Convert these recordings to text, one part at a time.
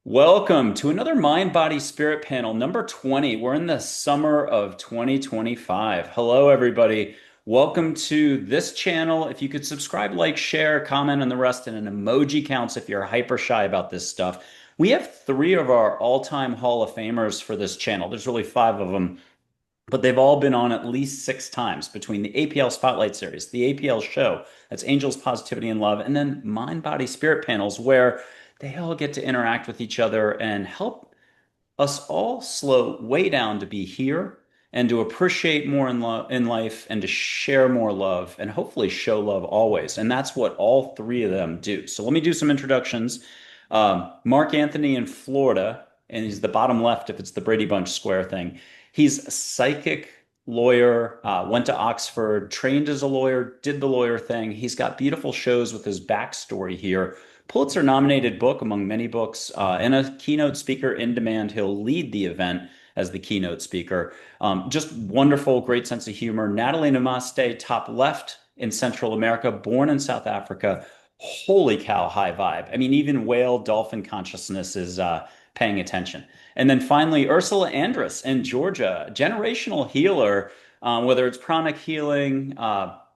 Welcome to another Mind, Body, Spirit panel, number 20. We're in the summer of 2025. Hello, everybody. Welcome to this channel. If you could subscribe, like, share, comment on the rest, and an emoji counts if you're hyper shy about this stuff. We have three of our all-time Hall of Famers for this channel. There's really five of them, but they've all been on at least six times between the APL Spotlight Series, the APL Show, that's Angels, Positivity, and Love, and then Mind, Body, Spirit panels, where they all get to interact with each other and help us all slow way down to be here and to appreciate more in life and to share more love and hopefully show love always. And that's what all three of them do. So let me do some introductions. Mark Anthony in Florida, and he's the bottom left if it's the Brady Bunch square thing. He's a psychic lawyer, went to Oxford, trained as a lawyer, did the lawyer thing. He's got beautiful shows with his backstory here. Pulitzer nominated book among many books, and a keynote speaker in demand. He'll lead the event as the keynote speaker. Just wonderful, great sense of humor. Natalie Namaste, top left in Central America, born in South Africa. Holy cow, high vibe. I mean, even whale dolphin consciousness is paying attention. And then finally, Ursula Andress in Georgia, generational healer, whether it's pranic healing,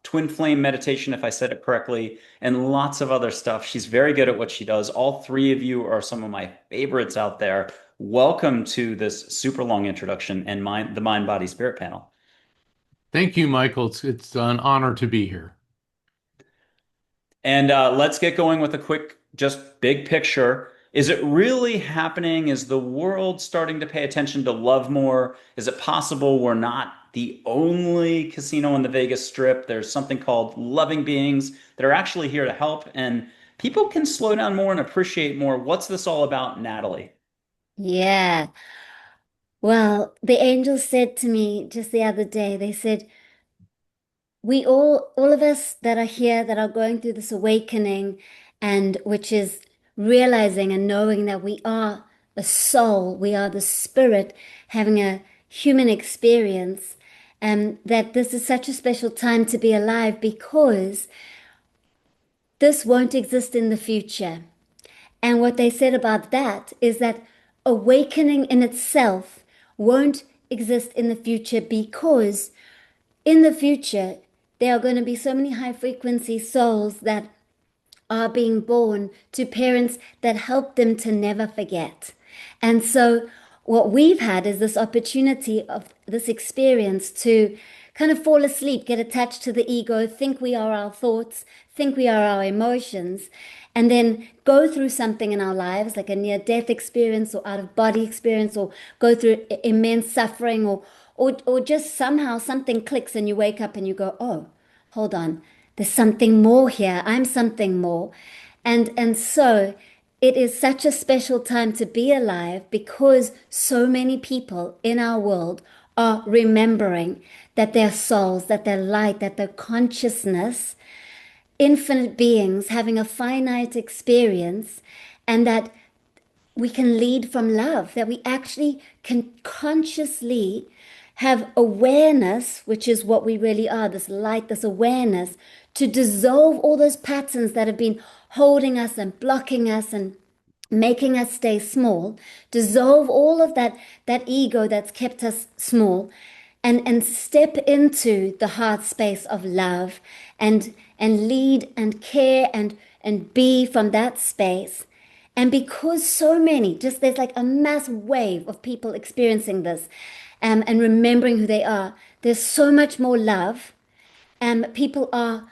twin flame meditation, if I said it correctly, and lots of other stuff. She's very good at what she does. All three of you are some of my favorites out there. Welcome to this super long introduction and the Mind, Body, Spirit panel. Thank you, Michael. It's an honor to be here. And let's get going with a quick, just big picture. Is it really happening? Is the world starting to pay attention to love more? Is it possible we're not the only casino in the Vegas Strip? There's something called loving beings that are actually here to help, and people can slow down more and appreciate more. What's this all about, Natalie? Yeah. Well, the angels said to me just the other day, they said, all of us that are here that are going through this awakening, and which is realizing and knowing that we are a soul, we are the spirit having a human experience, and that this is such a special time to be alive because this won't exist in the future. And what they said about that is that awakening in itself won't exist in the future because in the future there are going to be so many high frequency souls that are being born to parents that help them to never forget. And so, what we've had is this opportunity of this experience to kind of fall asleep, get attached to the ego, think we are our thoughts, think we are our emotions, and then go through something in our lives, like a near death experience or out of body experience, or go through immense suffering, or just somehow something clicks and you wake up and you go, oh, hold on, there's something more here. I'm something more. And so it is such a special time to be alive because so many people in our world are remembering that they're souls, that they're light, that they're consciousness, infinite beings having a finite experience, and that we can lead from love, that we actually can consciously have awareness, which is what we really are, this light, this awareness, to dissolve all those patterns that have been holding us and blocking us and making us stay small, dissolve all of that ego that's kept us small, and step into the heart space of love and lead and care and be from that space. And because so many, just there's like a mass wave of people experiencing this, and remembering who they are, there's so much more love. People are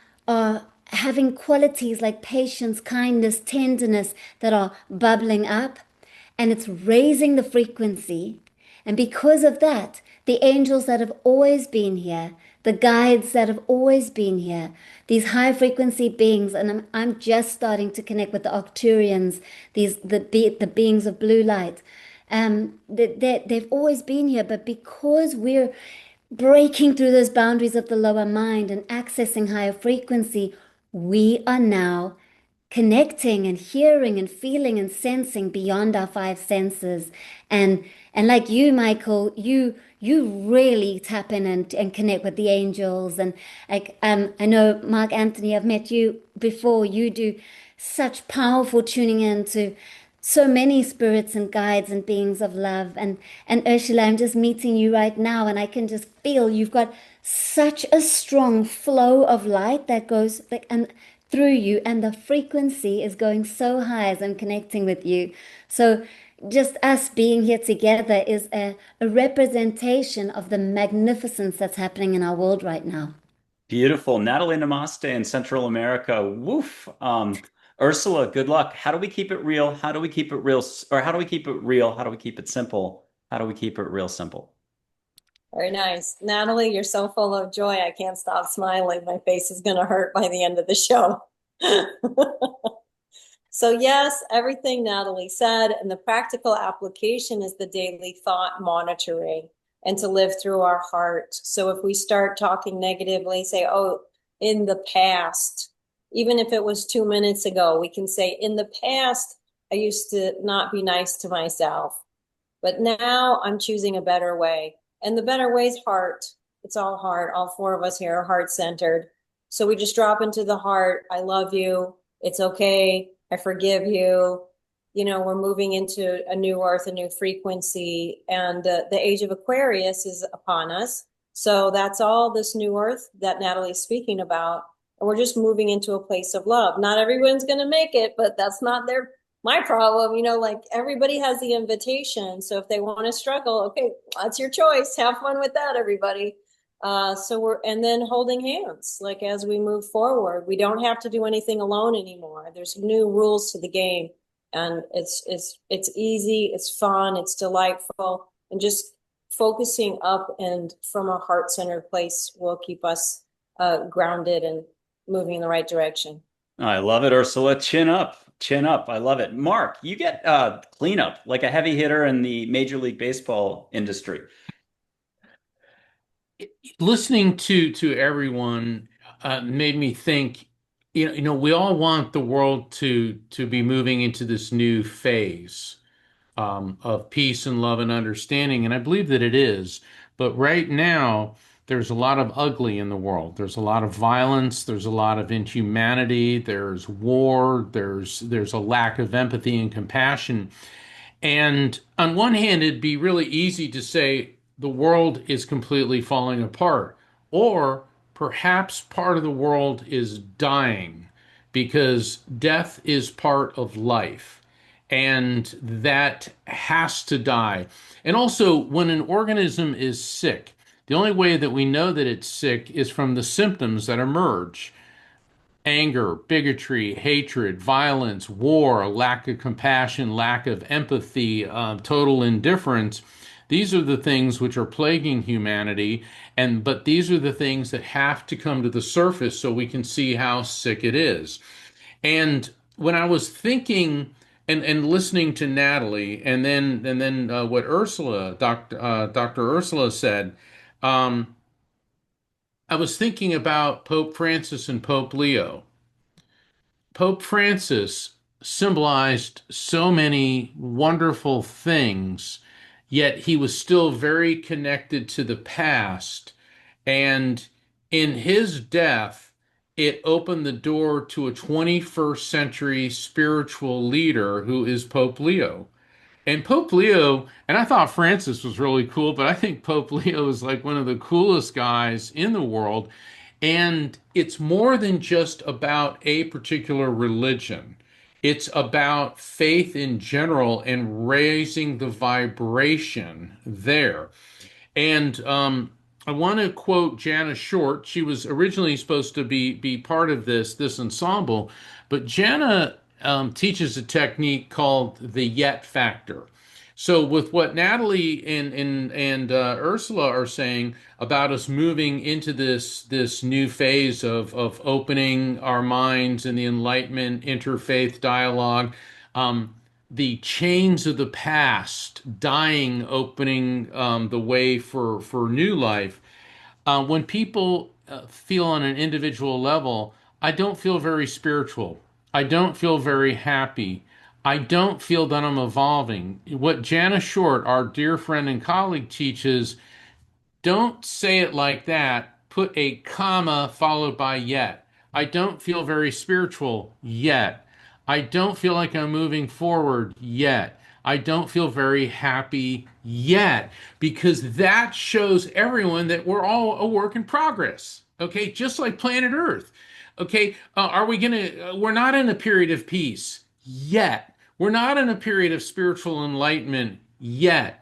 having qualities like patience, kindness, tenderness that are bubbling up, and it's raising the frequency. And because of that, the angels that have always been here, the guides that have always been here, these high frequency beings, and I'm just starting to connect with the Octurians, the beings of blue light. They've always been here, but because we're breaking through those boundaries of the lower mind and accessing higher frequency, we are now connecting and hearing and feeling and sensing beyond our five senses. And like you, Michael, you really tap in and connect with the angels. And like I know Mark Anthony, I've met you before. You do such powerful tuning in so many spirits and guides and beings of love. And Ursula, I'm just meeting you right now, and I can just feel you've got such a strong flow of light that goes and through you, and the frequency is going so high as I'm connecting with you. So just us being here together is a representation of the magnificence that's happening in our world right now. Beautiful. Natalie Namaste in Central America. Woof. Ursula, good luck. How do we keep it real? How do we keep it real? Or how do we keep it real? How do we keep it simple? How do we keep it real simple? Very nice. Natalie, you're so full of joy. I can't stop smiling. My face is going to hurt by the end of the show. So yes, everything Natalie said, and the practical application is the daily thought monitoring and to live through our heart. So if we start talking negatively, say, oh, in the past, even if it was 2 minutes ago, we can say, in the past, I used to not be nice to myself, but now I'm choosing a better way. And the better way is heart. It's all heart. All four of us here are heart centered. So we just drop into the heart. I love you. It's okay. I forgive you. We're moving into a new earth, a new frequency, and the age of Aquarius is upon us. So that's all this new earth that Natalie's speaking about. And we're just moving into a place of love. Not everyone's going to make it, but that's not my problem. Like everybody has the invitation. So if they want to struggle, okay, that's your choice. Have fun with that, everybody. And then holding hands, like as we move forward, we don't have to do anything alone anymore. There's new rules to the game, and it's easy, it's fun, it's delightful, and just focusing up and from a heart-centered place will keep us grounded and moving in the right direction. I love it, Ursula. Chin up. Chin up. I love it. Mark, you get cleanup like a heavy hitter in the Major League Baseball industry. Listening to everyone made me think, we all want the world to be moving into this new phase of peace and love and understanding, and I believe that it is. But right now, there's a lot of ugly in the world. There's a lot of violence. There's a lot of inhumanity. There's war. There's a lack of empathy and compassion. And on one hand, it'd be really easy to say the world is completely falling apart, or perhaps part of the world is dying because death is part of life and that has to die. And also, when an organism is sick, the only way that we know that it's sick is from the symptoms that emerge: anger, bigotry, hatred, violence, war, lack of compassion, lack of empathy, total indifference. These are the things which are plaguing humanity, but these are the things that have to come to the surface so we can see how sick it is. And when I was thinking and listening to Natalie, and then what Dr. Ursula said, I was thinking about Pope Francis and Pope Leo. Pope Francis symbolized so many wonderful things, yet he was still very connected to the past. And in his death, it opened the door to a 21st century spiritual leader who is Pope Leo. And Pope Leo, and I thought Francis was really cool, but I think Pope Leo is like one of the coolest guys in the world. And it's more than just about a particular religion. It's about faith in general and raising the vibration there. And I want to quote Jana Short. She was originally supposed to be part of this ensemble, but Jana teaches a technique called the yet factor. So with what Natalie and Ursula are saying about us moving into this new phase of opening our minds and the Enlightenment interfaith dialogue, the chains of the past dying, opening the way for new life. When people feel on an individual level, I don't feel very spiritual. I don't feel very happy. I don't feel that I'm evolving. What Jana Short, our dear friend and colleague, teaches: don't say it like that. Put a comma followed by yet. I don't feel very spiritual yet. I don't feel like I'm moving forward yet. I don't feel very happy yet because that shows everyone that we're all a work in progress. Okay, just like planet Earth. Okay, are we gonna? We're not in a period of peace yet. We're not in a period of spiritual enlightenment yet.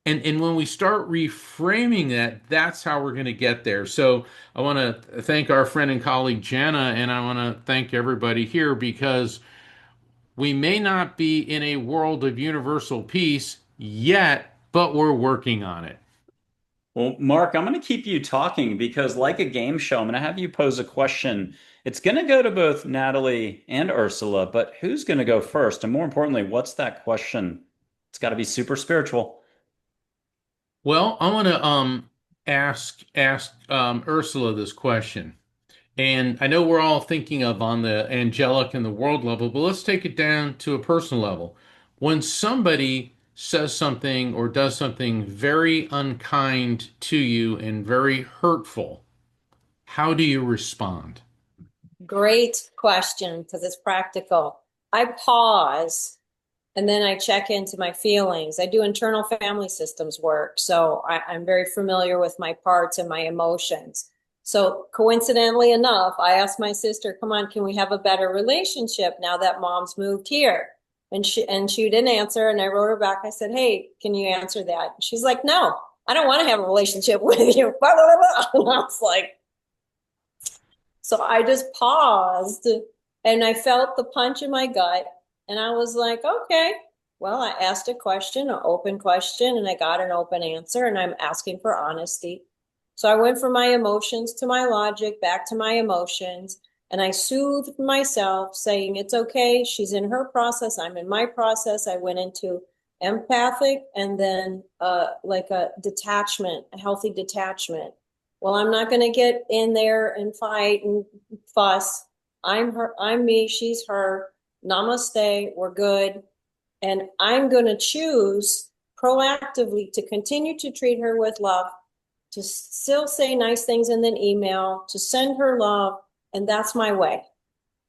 And when we start reframing that, that's how we're going to get there. So I want to thank our friend and colleague Jana, and I want to thank everybody here because we may not be in a world of universal peace yet, but we're working on it. Well, Mark, I'm going to keep you talking because, like a game show, I'm going to have you pose a question. It's going to go to both Natalie and Ursula, but who's going to go first? And more importantly, what's that question? It's got to be super spiritual. Well, I want to ask Ursula this question. And I know we're all thinking of on the angelic and the world level, but let's take it down to a personal level. When somebody says something or does something very unkind to you and very hurtful, how do you respond? Great question because it's practical. I pause and then I check into my feelings. I do internal family systems work, so I'm very familiar with my parts and my emotions. So coincidentally enough, I asked my sister, "Come on, can we have a better relationship now that mom's moved here?" And she didn't answer, and I wrote her back. I said, "Hey, can you answer that?" She's like, "No, I don't want to have a relationship with you." Blah, blah, blah. And I was like, so I just paused and I felt the punch in my gut. And I was like, okay, well, I asked a question, an open question, and I got an open answer. And I'm asking for honesty. So I went from my emotions to my logic, back to my emotions. And I soothed myself, saying, it's okay. She's in her process. I'm in my process. I went into empathic and then like a detachment, a healthy detachment. Well, I'm not going to get in there and fight and fuss. I'm her, I'm me, she's her. Namaste, we're good. And I'm going to choose proactively to continue to treat her with love, to still say nice things in an email, to send her love. And that's my way.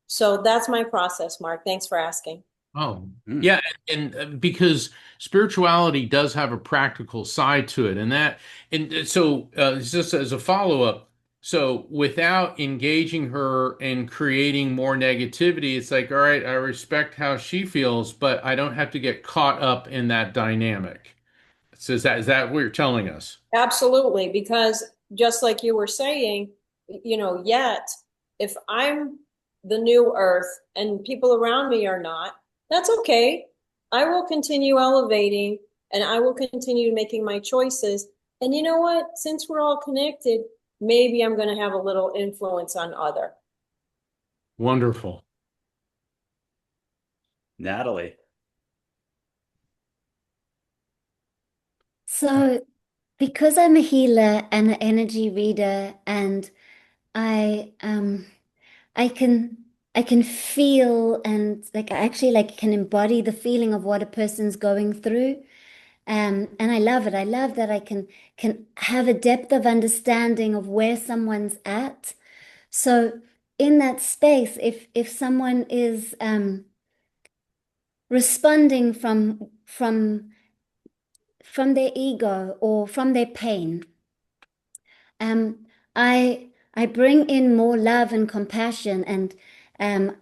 So that's my process, Mark. Thanks for asking. Oh, Hmm. yeah, and because spirituality does have a practical side to it, and that, and so just as a follow-up, so without engaging her and creating more negativity, it's like, all right, I respect how she feels, but I don't have to get caught up in that dynamic. So is that what you're telling us? Absolutely, because just like you were saying, yet if I'm the new earth and people around me are not, that's okay. I will continue elevating and I will continue making my choices. And you know what? Since we're all connected, maybe I'm going to have a little influence on other. Wonderful. Natalie. So, because I'm a healer and an energy reader, and I I can I can feel and like I actually like can embody the feeling of what a person's going through. And I love it. I love that I can have a depth of understanding of where someone's at. So in that space, if someone is responding from their ego or from their pain, um, I bring in more love and compassion, um,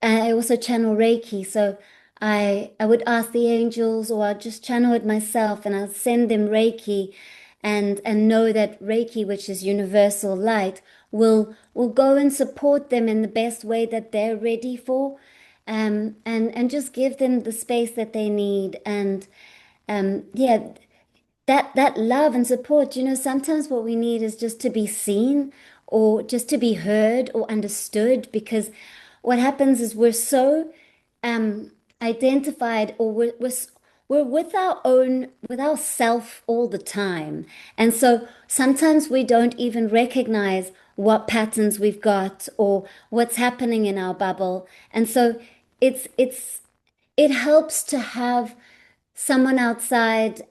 I also channel Reiki, so I would ask the angels, or I'll just channel it myself, and I'll send them Reiki, and know that Reiki, which is universal light, will go and support them in the best way that they're ready for, and just give them the space that they need, and yeah, that love and support, sometimes what we need is just to be seen or just to be heard or understood, because what happens is we're so identified, or we're with our self all the time. And so sometimes we don't even recognize what patterns we've got or what's happening in our bubble. And so it's it helps to have someone outside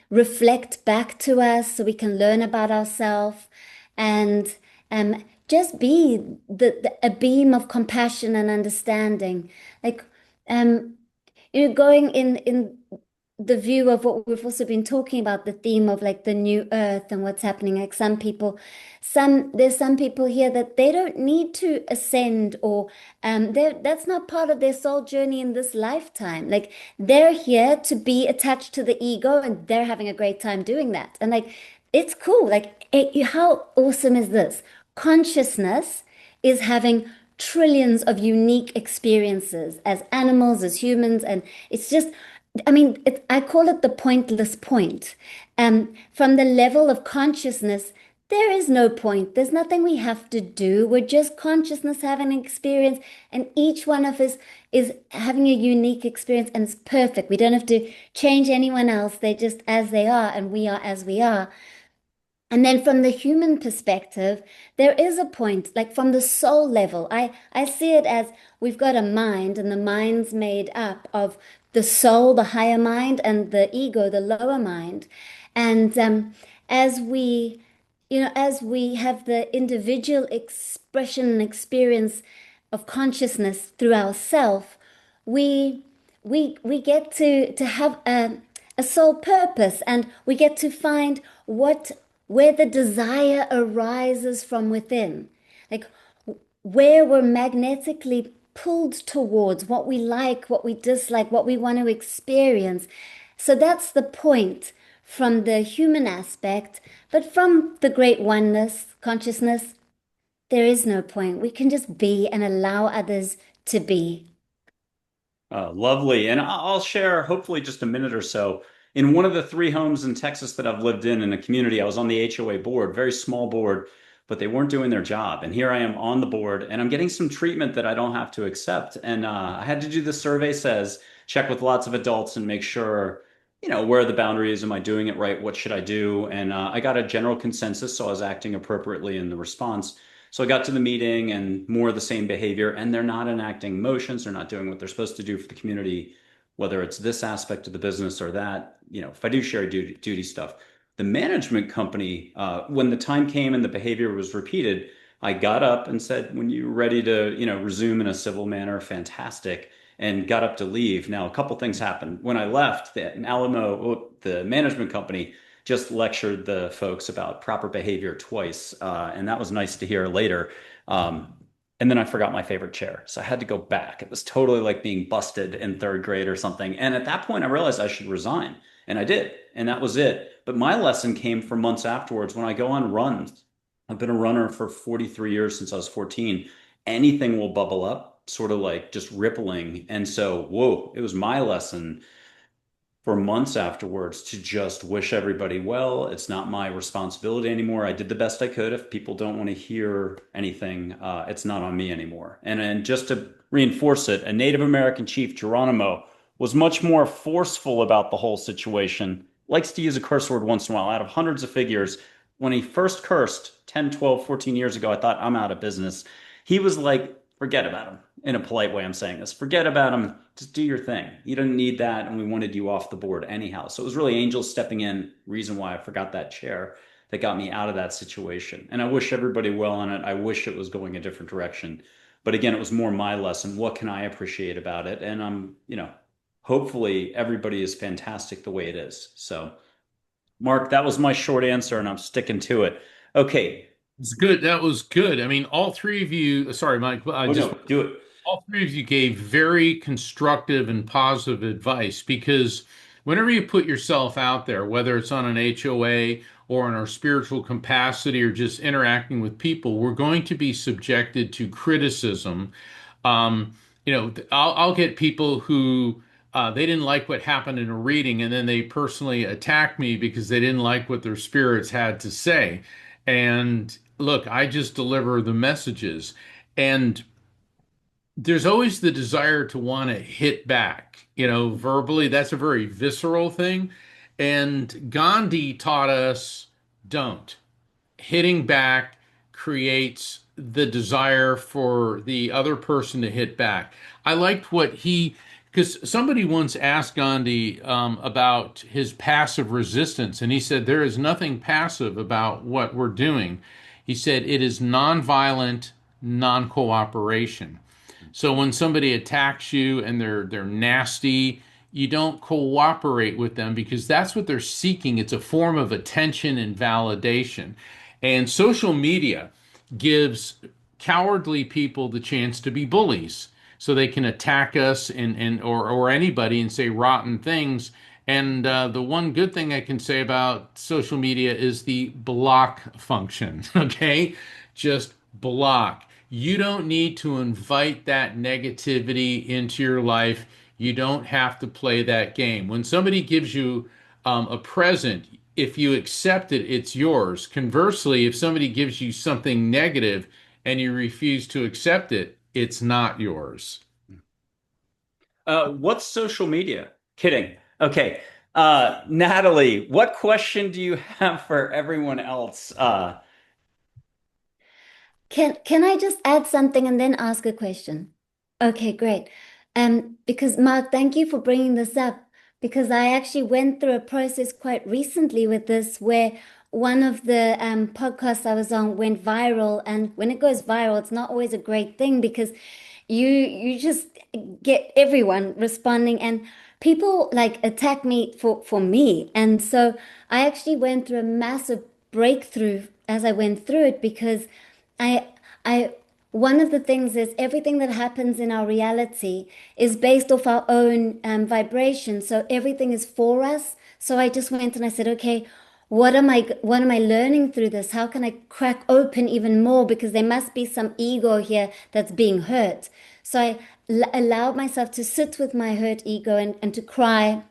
reflect back to us so we can learn about ourselves, and just be a beam of compassion and understanding. Like, um, going in the view of what we've also been talking about, the theme of like the new earth and what's happening. Like there's some people here that they don't need to ascend, or that's not part of their soul journey in this lifetime. Like they're here to be attached to the ego, and they're having a great time doing that. And like it's cool. Like how awesome is this? Consciousness is having trillions of unique experiences as animals, as humans, and it's just, I mean, I call it the pointless point. From the level of consciousness, there is no point. There's nothing we have to do. We're just consciousness having an experience, and each one of us is having a unique experience, and it's perfect. We don't have to change anyone else. They're just as they are, and we are as we are. And then from the human perspective, there is a point, like from the soul level. I see it as we've got a mind, and the mind's made up of the soul, the higher mind, and the ego, the lower mind. And as we, as we have the individual expression and experience of consciousness through ourself, we we get to have a soul purpose, and we get to find what where the desire arises from within, like where we're magnetically pulled towards, what we like, what we dislike, what we want to experience. So that's the point from the human aspect. But from the great oneness consciousness, there is no point. We can just be and allow others to be. Lovely. And I'll share hopefully just a minute or so. In one of the three homes in Texas that I've lived in a community, I was on the HOA board, very small board, but they weren't doing their job. And here I am on the board, and I'm getting some treatment that I don't have to accept. And I had to do the survey says, check with lots of adults and make sure, where are the boundaries? Am I doing it right? What should I do? And I got a general consensus, so I was acting appropriately in the response. So I got to the meeting and more of the same behavior, and they're not enacting motions. They're not doing what they're supposed to do for the community, whether it's this aspect of the business or that, fiduciary duty stuff. The management company, when the time came and the behavior was repeated, I got up and said, when you're ready to, resume in a civil manner, fantastic, and got up to leave. Now, a couple things happened. When I left, the management company just lectured the folks about proper behavior twice. And that was nice to hear later. And then I forgot my favorite chair. So I had to go back. It was totally like being busted in third grade or something. And at that point, I realized I should resign. And I did. And that was it. But my lesson came for months afterwards when I go on runs. I've been a runner for 43 years since I was 14. Anything will bubble up, sort of like just rippling. And so, whoa, it was my lesson for months afterwards to just wish everybody well. It's not my responsibility anymore. I did the best I could. If people don't want to hear anything, it's not on me anymore. And just to reinforce it, a Native American chief, Geronimo, was much more forceful about the whole situation, likes to use a curse word once in a while out of hundreds of figures. When he first cursed 10, 12, 14 years ago, I thought, I'm out of business. He was like, forget about him. In a polite way, I'm saying this. Forget about him. Just do your thing. You don't need that. And we wanted you off the board anyhow. So it was really angels stepping in, reason why I forgot that chair that got me out of that situation. And I wish everybody well on it. I wish it was going a different direction. But again, it was more my lesson. What can I appreciate about it? And hopefully everybody is fantastic the way it is. So, Mark, that was my short answer, and I'm sticking to it. Okay. It's good. That was good. I mean, all three of you, sorry, Mike, I Oh, just no, do it. all three of you gave very constructive and positive advice, because whenever you put yourself out there, whether it's on an HOA or in our spiritual capacity or just interacting with people, we're going to be subjected to criticism. Um, I'll get people who they didn't like what happened in a reading, and then they personally attack me because they didn't like what their spirits had to say. And look, I just deliver the messages. And there's always the desire to want to hit back, verbally. That's a very visceral thing. And Gandhi taught us don't. Hitting back creates the desire for the other person to hit back. I liked because somebody once asked Gandhi about his passive resistance, and he said, there is nothing passive about what we're doing. He said it is nonviolent non-cooperation. So when somebody attacks you and they're nasty, you don't cooperate with them because that's what they're seeking. It's a form of attention and validation. And social media gives cowardly people the chance to be bullies. So they can attack us or anybody and say rotten things. And the one good thing I can say about social media is the block function. Okay, just block. You don't need to invite that negativity into your life. You don't have to play that game. When somebody gives you a present, if you accept it, it's yours. Conversely, if somebody gives you something negative and you refuse to accept it, it's not yours. What's social media? Kidding. Okay. Natalie, what question do you have for everyone else? Can I just add something and then ask a question? Okay, great. Because Mark, thank you for bringing this up because I actually went through a process quite recently with this where one of the podcasts I was on went viral, and when it goes viral, it's not always a great thing because you just get everyone responding and people like attack me for me. And so I actually went through a massive breakthrough as I went through it because I I one of the things is everything that happens in our reality is based off our own vibration. So everything is for us. So I just went and I said, okay, what am I learning through this? How can I crack open even more? Because there must be some ego here that's being hurt. So I allowed myself to sit with my hurt ego and to cry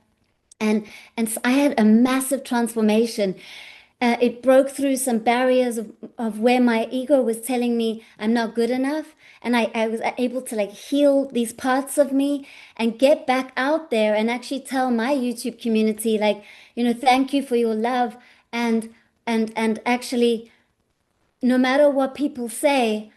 and so I had a massive transformation. It broke through some barriers of where my ego was telling me I'm not good enough. And I was able to like heal these parts of me and get back out there and actually tell my YouTube community, like, thank you for your love. And and actually, no matter what people say,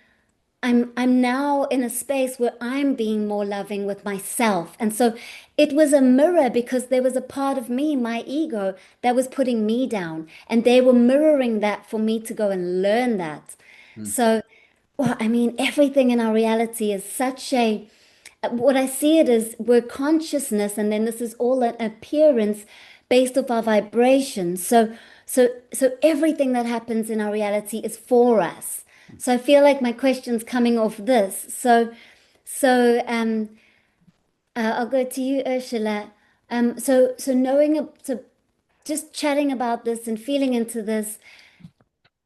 I'm now in a space where I'm being more loving with myself. And so it was a mirror because there was a part of me, my ego, that was putting me down. And they were mirroring that for me to go and learn that. So, well, I mean, everything in our reality is such a, what I see it as we're consciousness, and then this is all an appearance based off our vibrations. So everything that happens in our reality is for us. So I feel like my question's coming off this. So I'll go to you, Ursula. So knowing, so just chatting about this and feeling into this,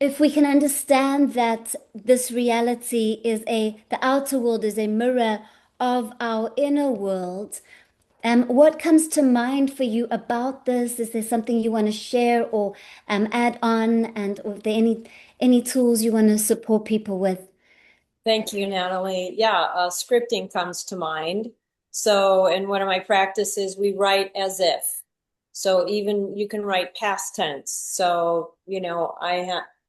if we can understand that this reality is the outer world is a mirror of our inner world, what comes to mind for you about this? Is there something you want to share or add on? And are there any tools you want to support people with? Thank you, Natalie. Yeah, scripting comes to mind. So, in one of my practices, we write as if. So even you can write past tense. So,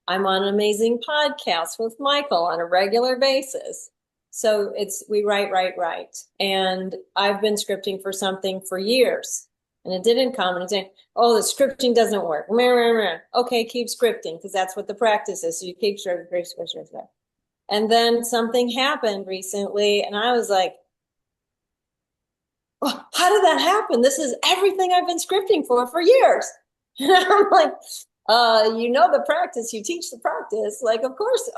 I'm on an amazing podcast with Michael on a regular basis. So we write. And I've been scripting for something for years. And it didn't come and it's saying, oh, the scripting doesn't work. Okay, keep scripting because that's what the practice is. So you keep scripting. And then something happened recently, and I was like, oh, how did that happen? This is everything I've been scripting for years. And I'm like, the practice, you teach the practice. Like, of course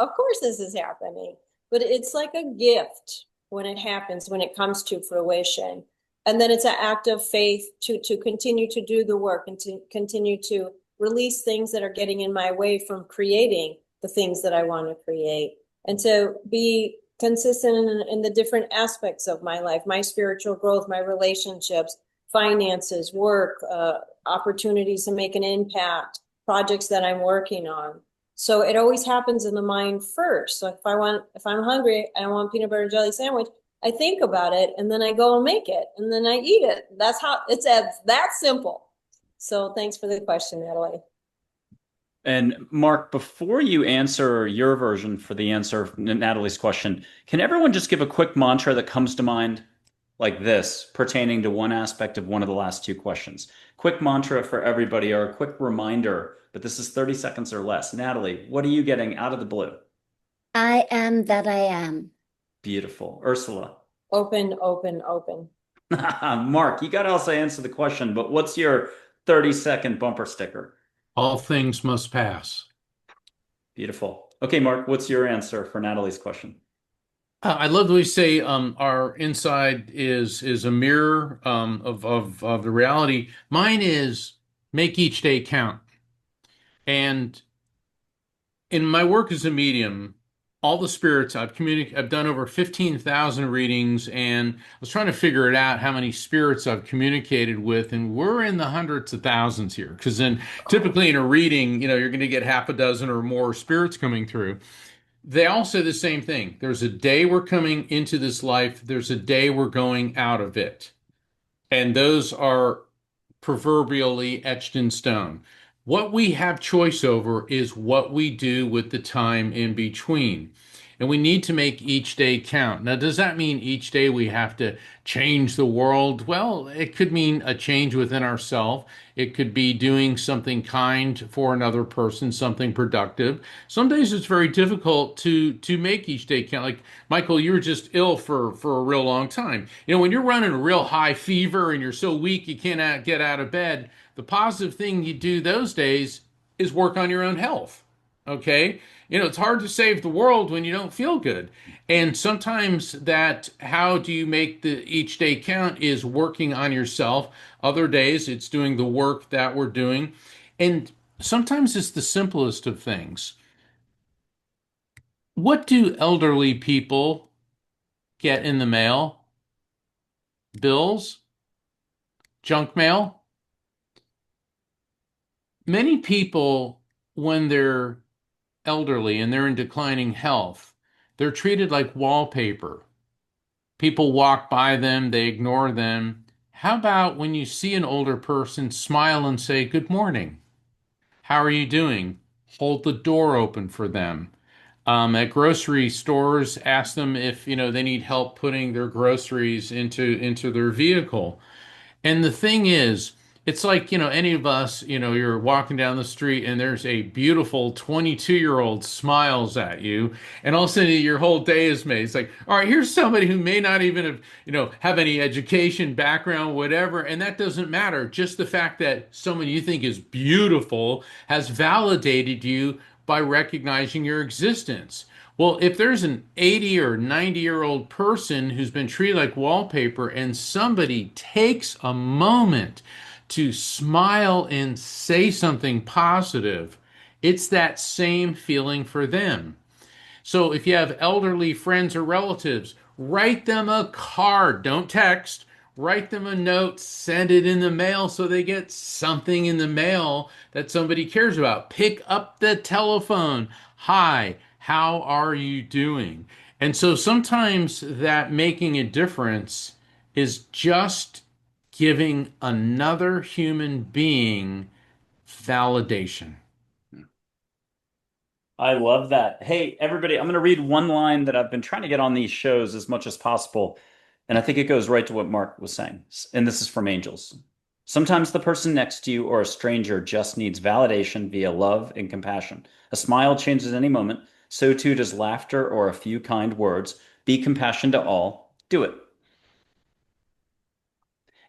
this is happening. But it's like a gift when it happens, when it comes to fruition. And then it's an act of faith to continue to do the work and to continue to release things that are getting in my way from creating the things that I want to create. And to be consistent in the different aspects of my life, my spiritual growth, my relationships, finances, work, opportunities to make an impact, projects that I'm working on. So it always happens in the mind first. So if I'm hungry and I want peanut butter and jelly sandwich, I think about it and then I go and make it and then I eat it. That's how it's that simple. So thanks for the question, Natalie. And Mark, before you answer your version for the answer of Natalie's question, can everyone just give a quick mantra that comes to mind? like this pertaining to one aspect of one of the last two questions. Quick mantra for everybody or a quick reminder, but this is 30 seconds or less. Natalie, what are you getting out of the blue? I am that I am. Beautiful. Ursula. Open, open, open. Mark, you got to also answer the question, but what's your 30-second bumper sticker? All things must pass. Beautiful. Okay, Mark, what's your answer for Natalie's question? I love the way you say our inside is a mirror of the reality. Mine is make each day count. And in my work as a medium, all the spirits I've done over 15,000 readings, and I was trying to figure it out how many spirits I've communicated with, and we're in the hundreds of thousands here. Because then typically in a reading, you're going to get half a dozen or more spirits coming through. They all say the same thing. There's a day we're coming into this life, there's a day we're going out of it. And those are proverbially etched in stone. What we have choice over is what we do with the time in between. And we need to make each day count. Now, does that mean each day we have to change the world? Well, it could mean a change within ourselves. It could be doing something kind for another person, something productive. Some days it's very difficult to make each day count. Like Michael, you were just ill for a real long time. When you're running a real high fever and you're so weak you can't get out of bed, the positive thing you do those days is work on your own health. Okay? It's hard to save the world when you don't feel good. And sometimes that how do you make the each day count is working on yourself. Other days it's doing the work that we're doing. And sometimes it's the simplest of things. What do elderly people get in the mail? Bills? Junk mail? Many people, when they're elderly and they're in declining health, they're treated like wallpaper. People walk by them, they ignore them. How about when you see an older person, smile and say, "Good morning. How are you doing?" Hold the door open for them. At grocery stores, ask them if they need help putting their groceries into their vehicle. And the thing is, it's like, any of us, you're walking down the street and there's a beautiful 22-year-old smiles at you, and all of a sudden your whole day is made. It's like, all right, here's somebody who may not even have any education, background, whatever, and that doesn't matter. Just the fact that someone you think is beautiful has validated you by recognizing your existence. Well, if there's an 80 or 90-year-old person who's been treated like wallpaper and somebody takes a moment to smile and say something positive, it's that same feeling for them. So if you have elderly friends or relatives, write them a card. Don't text. Write them a note, send it in the mail so they get something in the mail that somebody cares about. Pick up the telephone. Hi, how are you doing? And so sometimes that making a difference is just giving another human being validation. I love that. Hey, everybody, I'm going to read one line that I've been trying to get on these shows as much as possible. And I think it goes right to what Mark was saying. And this is from Angels. Sometimes the person next to you or a stranger just needs validation via love and compassion. A smile changes any moment. So too does laughter or a few kind words. Be compassion to all. Do it.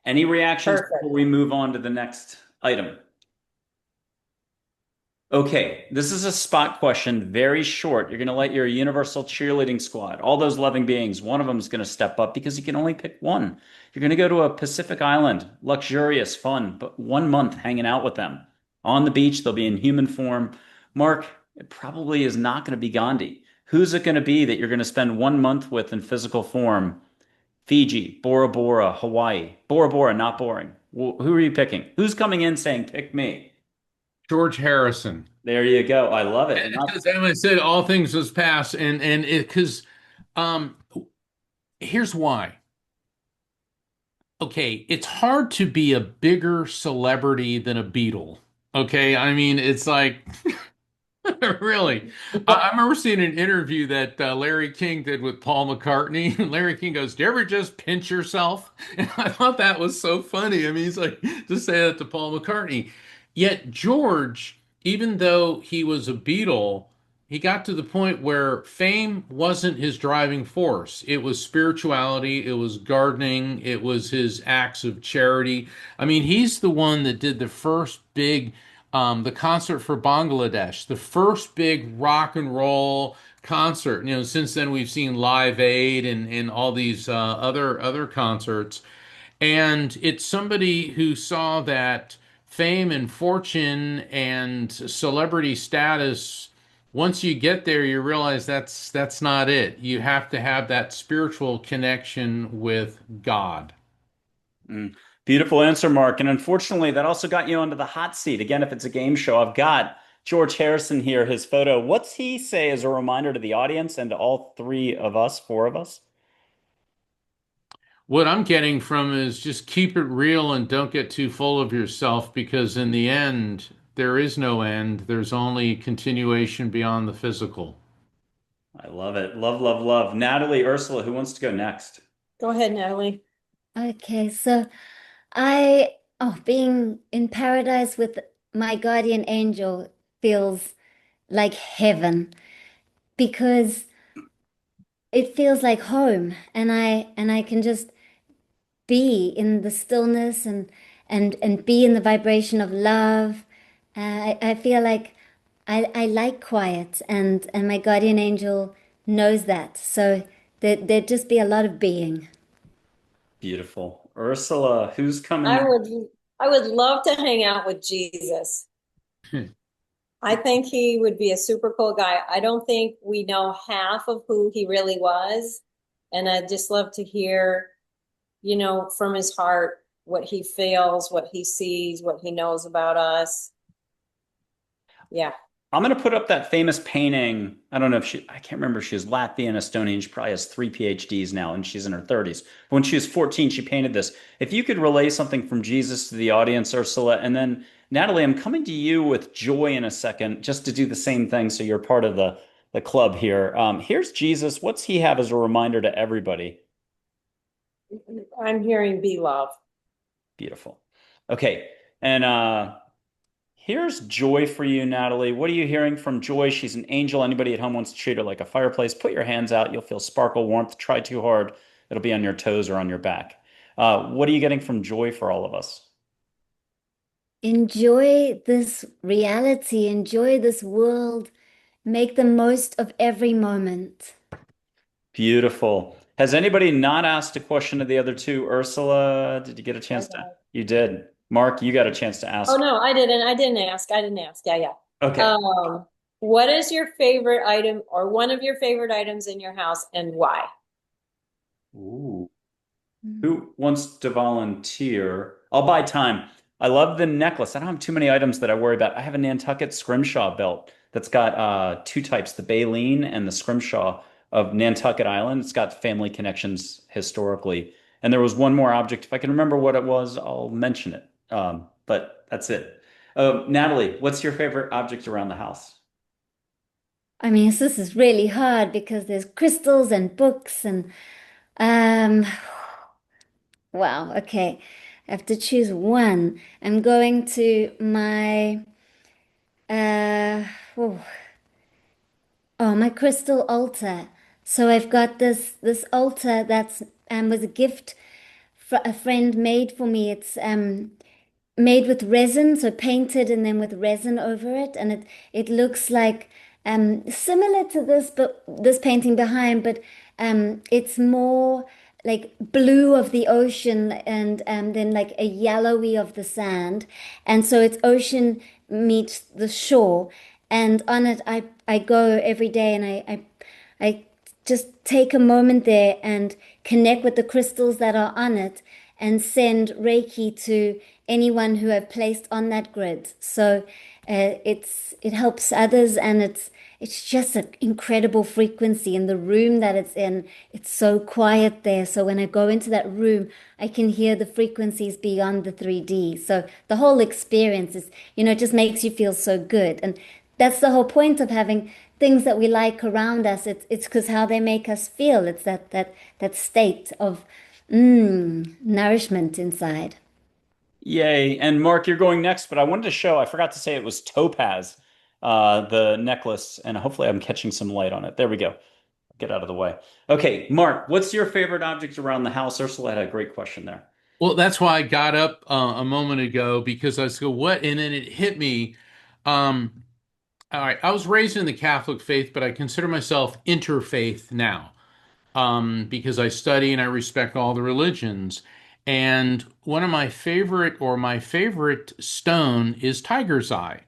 Any reactions before Perfect. we move on to the next item? Okay, this is a spot question, very short. You're going to let your universal cheerleading squad, all those loving beings, one of them is going to step up because you can only pick one. You're going to go to a Pacific island, luxurious, fun, but 1 month hanging out with them. On the beach, they'll be in human form. Mark, it probably is not going to be Gandhi. Who's it going to be that you're going to spend 1 month with in physical form? Fiji, Bora Bora, Hawaii. Bora Bora, not boring. Who are you picking? Who's coming in saying, pick me? George Harrison. There you go. I love it. Because Emma said all things was past, and it because um here's why. Okay, it's hard to be a bigger celebrity than a Beatle. Okay, I mean it's like Really? I remember seeing an interview that Larry King did with Paul McCartney. And Larry King goes, "Do you ever just pinch yourself?" And I thought that was so funny. I mean, he's like, to say that to Paul McCartney. Yet George, even though he was a Beatle, he got to the point where fame wasn't his driving force. It was spirituality, it was gardening, it was his acts of charity. I mean, he's the one that did the first big the concert for Bangladesh, the first big rock and roll concert. You know, since then we've seen Live Aid and all these other concerts, and it's somebody who saw that fame and fortune and celebrity status. Once you get there, you realize that's not it. You have to have that spiritual connection with God. Mm. Beautiful answer, Mark. And unfortunately, that also got you onto the hot seat. Again, if it's a game show, I've got George Harrison here, his photo. What's he say as a reminder to the audience and to all three of us, four of us? What I'm getting from is just keep it real and don't get too full of yourself because in the end, there is no end. There's only continuation beyond the physical. I love it. Love, love, love. Natalie, Ursula, who wants to go next? Go ahead, Natalie. Okay, so being in paradise with my guardian angel feels like heaven because it feels like home, and I can just be in the stillness and be in the vibration of love. I feel like I like quiet, and my guardian angel knows that. So there'd just be a lot of being. Beautiful. Ursula, who's coming I next? would I would love to hang out with Jesus. I think he would be a super cool guy. I don't think we know half of who he really was. And I'd just love to hear, from his heart, what he feels, what he sees, what he knows about us. Yeah. I'm going to put up that famous painting. I don't know if I can't remember if she was Latvian, Estonian. She probably has three PhDs now and she's in her 30s. But when she was 14, she painted this. If you could relay something from Jesus to the audience, Ursula, and then Natalie, I'm coming to you with joy in a second, just to do the same thing. So you're part of the club here. Here's Jesus. What's he have as a reminder to everybody? I'm hearing be love. Beautiful. Okay. And here's Joy for you, Natalie. What are you hearing from Joy? She's an angel. Anybody at home wants to treat her like a fireplace, put your hands out. You'll feel sparkle, warmth. Try too hard. It'll be on your toes or on your back. What are you getting from Joy for all of us? Enjoy this reality, enjoy this world, make the most of every moment. Beautiful. Has anybody not asked a question to the other two? Ursula, did you get a chance to? Okay. You did. Mark, you got a chance to Oh ask. no, I didn't. I didn't ask. I didn't ask. Yeah, yeah. Okay. Um, what is your favorite item or one of your favorite items in your house and why? Ooh. Mm. Who wants to volunteer? I'll buy time. I love the necklace. I don't have too many items that I worry about. I have a Nantucket scrimshaw belt that's got two types, the baleen and the scrimshaw of Nantucket Island. It's got family connections historically. And there was one more object. If I can remember what it was, I'll mention it. But that's it. Natalie, what's your favorite object around the house? I mean, this is really hard because there's crystals and books and um wow, okay. I have to choose one. I'm going to my uh oh, my crystal altar. So I've got this altar that's was a gift a friend made for me. It's made with resin, so painted and then with resin over it, and it looks like similar to this, but this painting behind, but it's more like blue of the ocean and then like a yellowy of the sand, and so it's ocean meets the shore, and on it I go every day and I just take a moment there and connect with the crystals that are on it and send Reiki to anyone who I've placed on that grid. So it helps others, and it's just an incredible frequency in the room that it's in. It's so quiet there. So when I go into that room, I can hear the frequencies beyond the 3D. So the whole experience is, just makes you feel so good. And That's the whole point of having things that we like around us. It's because how they make us feel. It's that state of nourishment inside. Yay. And Mark, you're going next, but I wanted to show, I forgot to say it was topaz, the necklace, and hopefully I'm catching some light on it. There we go. Get out of the way. Okay, Mark, what's your favorite object around the house? Ursula had a great question there. Well, that's why I got up a moment ago because I was go, what? And then it hit me. Um, all right, I was raised in the Catholic faith, but I consider myself interfaith now, because I study and I respect all the religions. And one of my favorite, or my favorite stone is tiger's eye.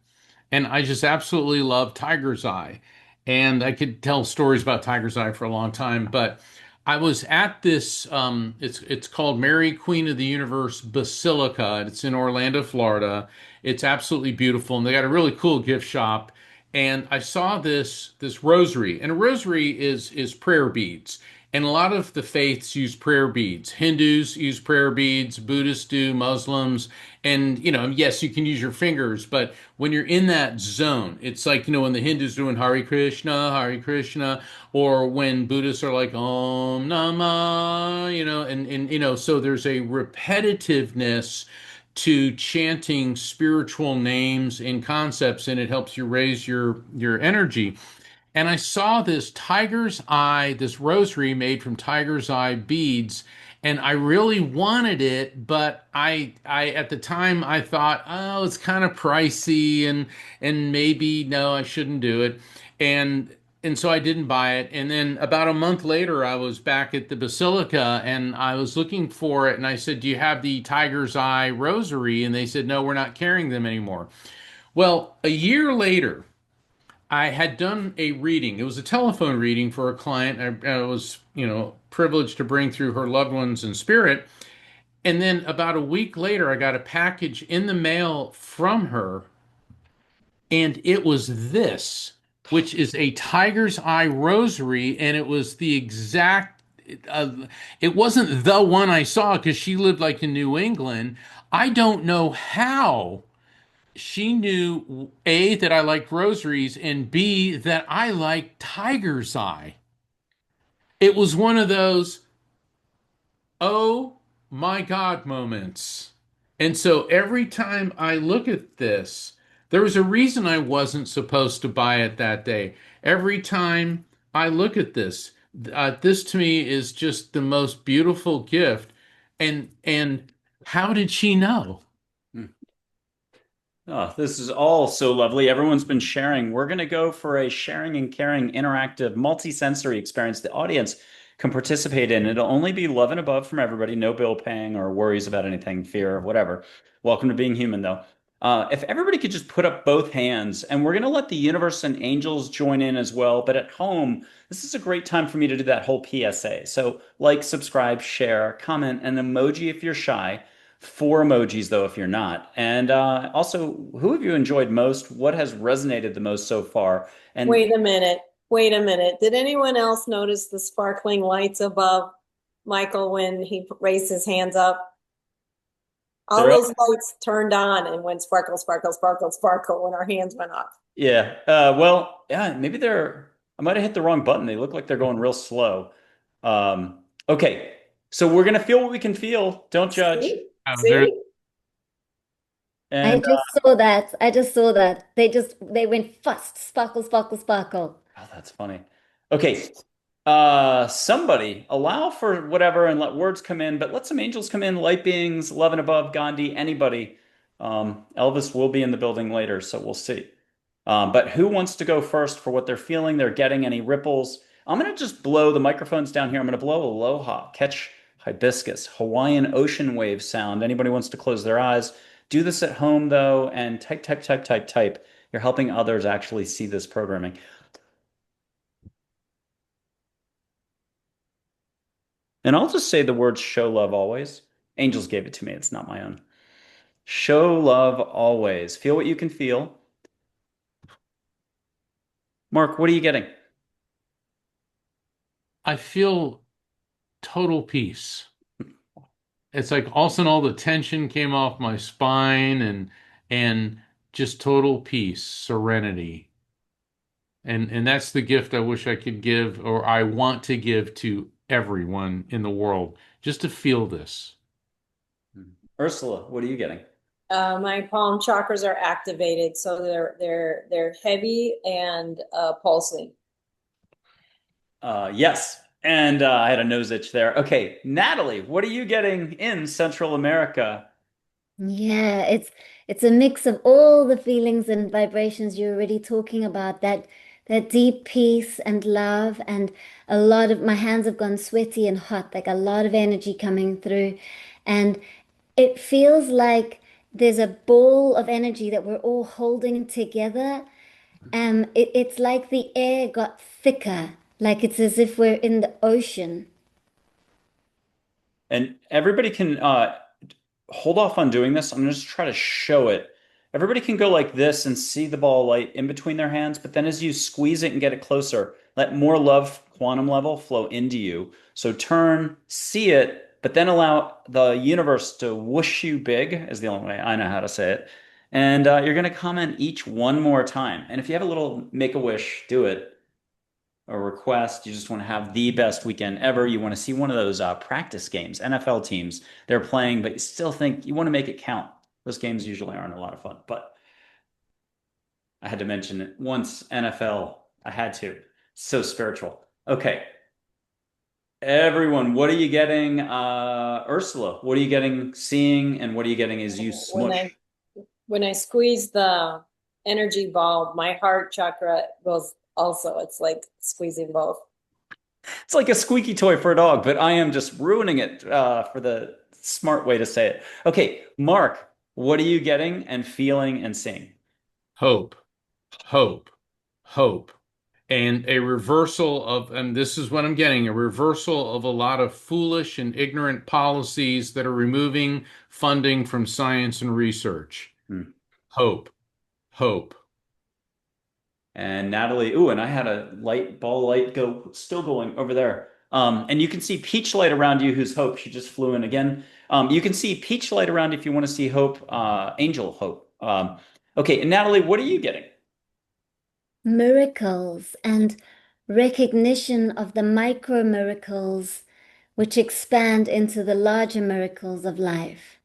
And I just absolutely love tiger's eye. And I could tell stories about tiger's eye for a long time, but I was at this, it's called Mary Queen of the Universe Basilica. It's in Orlando, Florida. It's absolutely beautiful, and they got a really cool gift shop. And I saw this rosary, and a rosary is prayer beads. And a lot of the faiths use prayer beads. Hindus use prayer beads, Buddhists do, Muslims. And, yes, you can use your fingers, but when you're in that zone, it's like, when the Hindus doing Hare Krishna, or when Buddhists are like Om Namah, so there's a repetitiveness to chanting spiritual names and concepts, and it helps you raise your energy. And I saw this tiger's eye, this rosary made from tiger's eye beads, and I really wanted it, but I at the time I thought, oh, it's kind of pricey, and maybe no, I shouldn't do it. And and so I didn't buy it. And then about a month later, I was back at the Basilica and I was looking for it. And I said, "Do you have the tiger's eye rosary?" And they said, "No, we're not carrying them anymore." Well, a year later, I had done a reading. It was a telephone reading for a client. I was, privileged to bring through her loved ones in spirit. And then about a week later, I got a package in the mail from her, and it was this, which is a tiger's eye rosary, and it was the exact. Uh, it wasn't the one I saw because she lived like in New England. I don't know how she knew A, that I liked rosaries, and B, that I liked tiger's eye. It was one of those, oh my God moments. And so every time I look at this, there was a reason I wasn't supposed to buy it that day. Every time I look at this, this to me is just the most beautiful gift. And how did she know? Oh, this is all so lovely. Everyone's been sharing. We're going to go for a sharing and caring interactive multi-sensory experience the audience can participate in. It'll only be love and above from everybody, no bill paying or worries about anything, fear, whatever. Welcome to being human, though. If everybody could just put up both hands, and we're going to let the universe and angels join in as well. But at home, this is a great time for me to do that whole PSA. So, like, subscribe, share, comment, and emoji if you're shy. Four emojis, though, if you're not. And also, who have you enjoyed most? What has resonated the most so far? And Wait a minute. Wait a minute. Did anyone else notice the sparkling lights above Michael when he raised his hands up? All they're up. those lights turned on and went sparkle, sparkle, sparkle, sparkle when our hands went up. Yeah. Well, yeah, maybe they're, I might have hit the wrong button. They look like they're going real slow. Okay. So we're going to feel what we can feel. Don't judge. See? There, See? I And just saw that. I just saw that. They went fast, sparkle, sparkle, sparkle. oh, that's funny. Okay. Somebody allow for whatever and let words come in, but let some angels come in, light beings, love and above, Gandhi, anybody. Elvis will be in the building later, so we'll see. But who wants to go first for what they're feeling? They're getting any ripples? I'm going to just blow the microphones down here. I'm going to blow aloha, catch hibiscus, Hawaiian ocean wave sound. Anybody wants to close their eyes? Do this at home, though, and type, type, type, type, type. You're helping others actually see this programming. And I'll just say the words show love always. Angels gave it to me. It's not my own. Show love always. Feel what you can feel. Mark, what are you getting? I feel total peace. It's like all of a sudden all the tension came off my spine and just total peace, serenity. And that's the gift I wish I could give, or I want to give to everyone in the world, just to feel this. Ursula, what are you getting? My palm chakras are activated, so they're heavy and pulsing. Yes. And I had a nose itch there. Okay, Natalie, what are you getting in Central America? Yeah, it's a mix of all the feelings and vibrations you're already talking about, that deep peace and love, and a lot of my hands have gone sweaty and hot, like a lot of energy coming through. And it feels like there's a ball of energy that we're all holding together. It's like the air got thicker, like it's as if we're in the ocean. And everybody can hold off on doing this. I'm going to just try to show it. Everybody can go like this and see the ball of light in between their hands, but then as you squeeze it and get it closer, let more love quantum level flow into you. So turn, see it, but then allow the universe to whoosh you big, is the only way I know how to say it. And you're going to comment each one more time. And if you have a little make a wish, do it. A request. You just want to have the best weekend ever. You want to see one of those practice games, NFL teams they're playing, but you still think you want to make it count. Those games usually aren't a lot of fun, but I had to mention it once. NFL, I had to. So spiritual. Okay, everyone, what are you getting? Ursula, what are you getting, seeing, and what are you getting as you When smush? I squeeze the energy ball, my heart chakra goes also. It's like squeezing both. It's like a squeaky toy for a dog, but I am just ruining it for the smart way to say it. Okay, Mark, what are you getting and feeling and seeing? Hope, hope, hope. And a reversal of, and this is what I'm getting, a reversal of a lot of foolish and ignorant policies that are removing funding from science and research. Hmm. Hope, hope. And Natalie, ooh, and I had a light ball light go still going over there. And you can see Peach Light around you, who's Hope. She just flew in again. You can see Peach Light around if you want to see Hope, Angel Hope. Okay, and Natalie, what are you getting? Miracles and recognition of the micro miracles which expand into the larger miracles of life.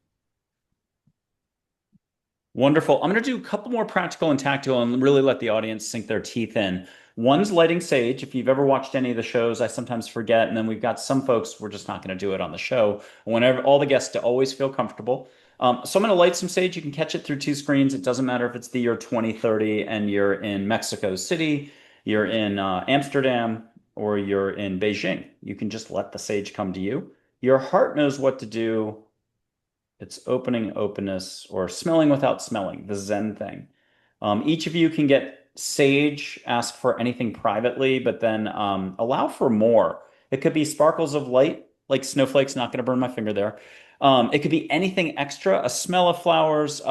Wonderful. I'm going to do a couple more practical and tactical and really let the audience sink their teeth in. One's lighting sage. If you've ever watched any of the shows, I sometimes forget. And then we've got some folks, we're just not going to do it on the show. Whenever all the guests to always feel comfortable. So I'm going to light some sage. You can catch it through two screens. It doesn't matter if it's the year 2030 and you're in Mexico City, you're in Amsterdam, or you're in Beijing. You can just let the sage come to you. Your heart knows what to do. It's opening openness or smelling without smelling, the Zen thing. Each of you can get sage, ask for anything privately, but then allow for more. It could be sparkles of light, like snowflakes, not going to burn my finger there. It could be anything extra, a smell of flowers,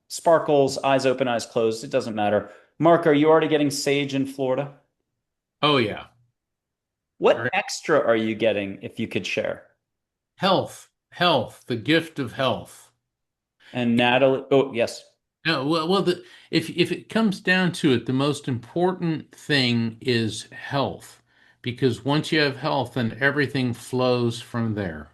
sparkles, eyes open, eyes closed. It doesn't matter. Mark, are you already getting sage in Florida? Oh, yeah. What Right. extra are you getting if you could share? Health, health, the gift of health. And Natalie, oh, yes. No, if it comes down to it, the most important thing is health, because once you have health, then everything flows from there.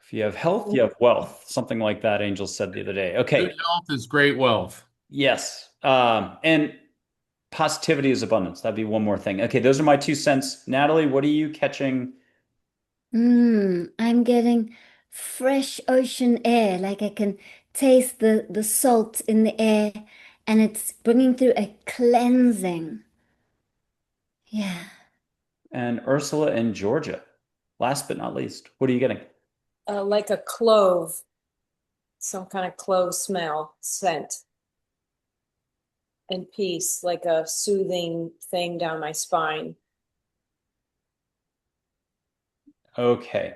If you have health, you have wealth. Something like that, Angel said the other day. Good Okay. health is great wealth. Yes. And positivity is abundance. That'd be one more thing. Okay, those are my 2 cents. Natalie, what are you catching? I'm getting fresh ocean air, like I can taste the salt in the air, and it's bringing through a cleansing. Yeah. And Ursula in Georgia. Last but not least, what are you getting? Like a clove, some kind of clove smell, scent, and peace, like a soothing thing down my spine. Okay.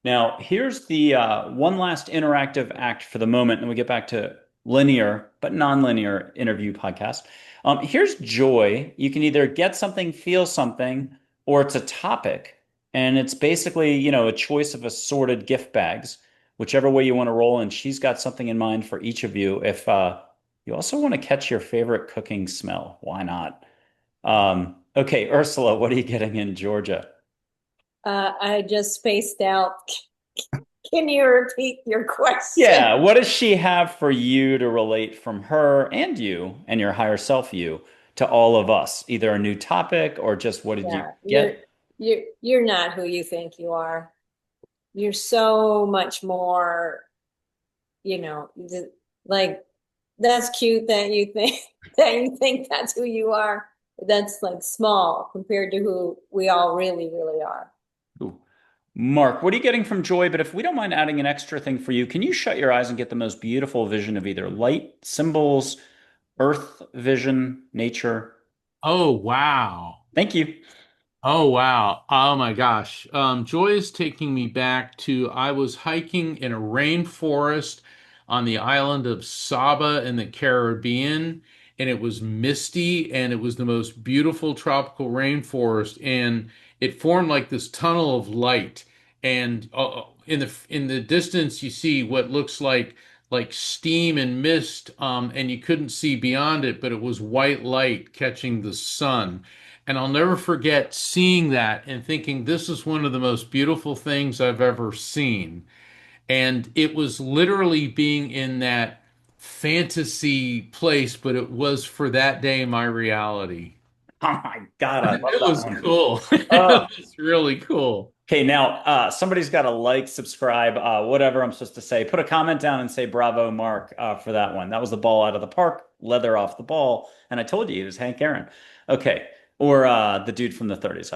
Now, here's the one last interactive act for the moment, and we get back to linear but non-linear interview podcast. Here's joy. You can either get something, feel something, or it's a topic, and it's basically, a choice of assorted gift bags, whichever way you want to roll. And she's got something in mind for each of you. If You also want to catch your favorite cooking smell. Why not? Okay, Ursula, what are you getting in Georgia? I just spaced out. Can you repeat your question? Yeah, what does she have for you to relate from her and you and your higher self you to all of us? Either a new topic or just what did you Yeah, get? you're not who you think you are. You're so much more, you know, like that's cute that you think that you think that's who you are. That's like small compared to who we all really, really are. Ooh. Mark, what are you getting from Joy? But if we don't mind adding an extra thing for you, can you shut your eyes and get the most beautiful vision of either light, symbols, earth vision, nature? Oh, wow. Thank you. Oh wow. Oh my gosh. Joy is taking me back to I was hiking in a rainforest on the island of Saba in the Caribbean, and it was misty and it was the most beautiful tropical rainforest, and it formed like this tunnel of light. And in the distance you see what looks like steam and mist, and you couldn't see beyond it, but it was white light catching the sun. And I'll never forget seeing that and thinking, this is one of the most beautiful things I've ever seen. And it was literally being in that fantasy place, but it was for that day my reality. Oh my God, I love It that was one. cool. Oh. It was really cool. Okay, now somebody's got to like, subscribe, whatever I'm supposed to say. Put a comment down and say bravo, Mark, for that one. That was the ball out of the park, leather off the ball, and I told you it was Hank Aaron. Okay, or the dude from the 30s.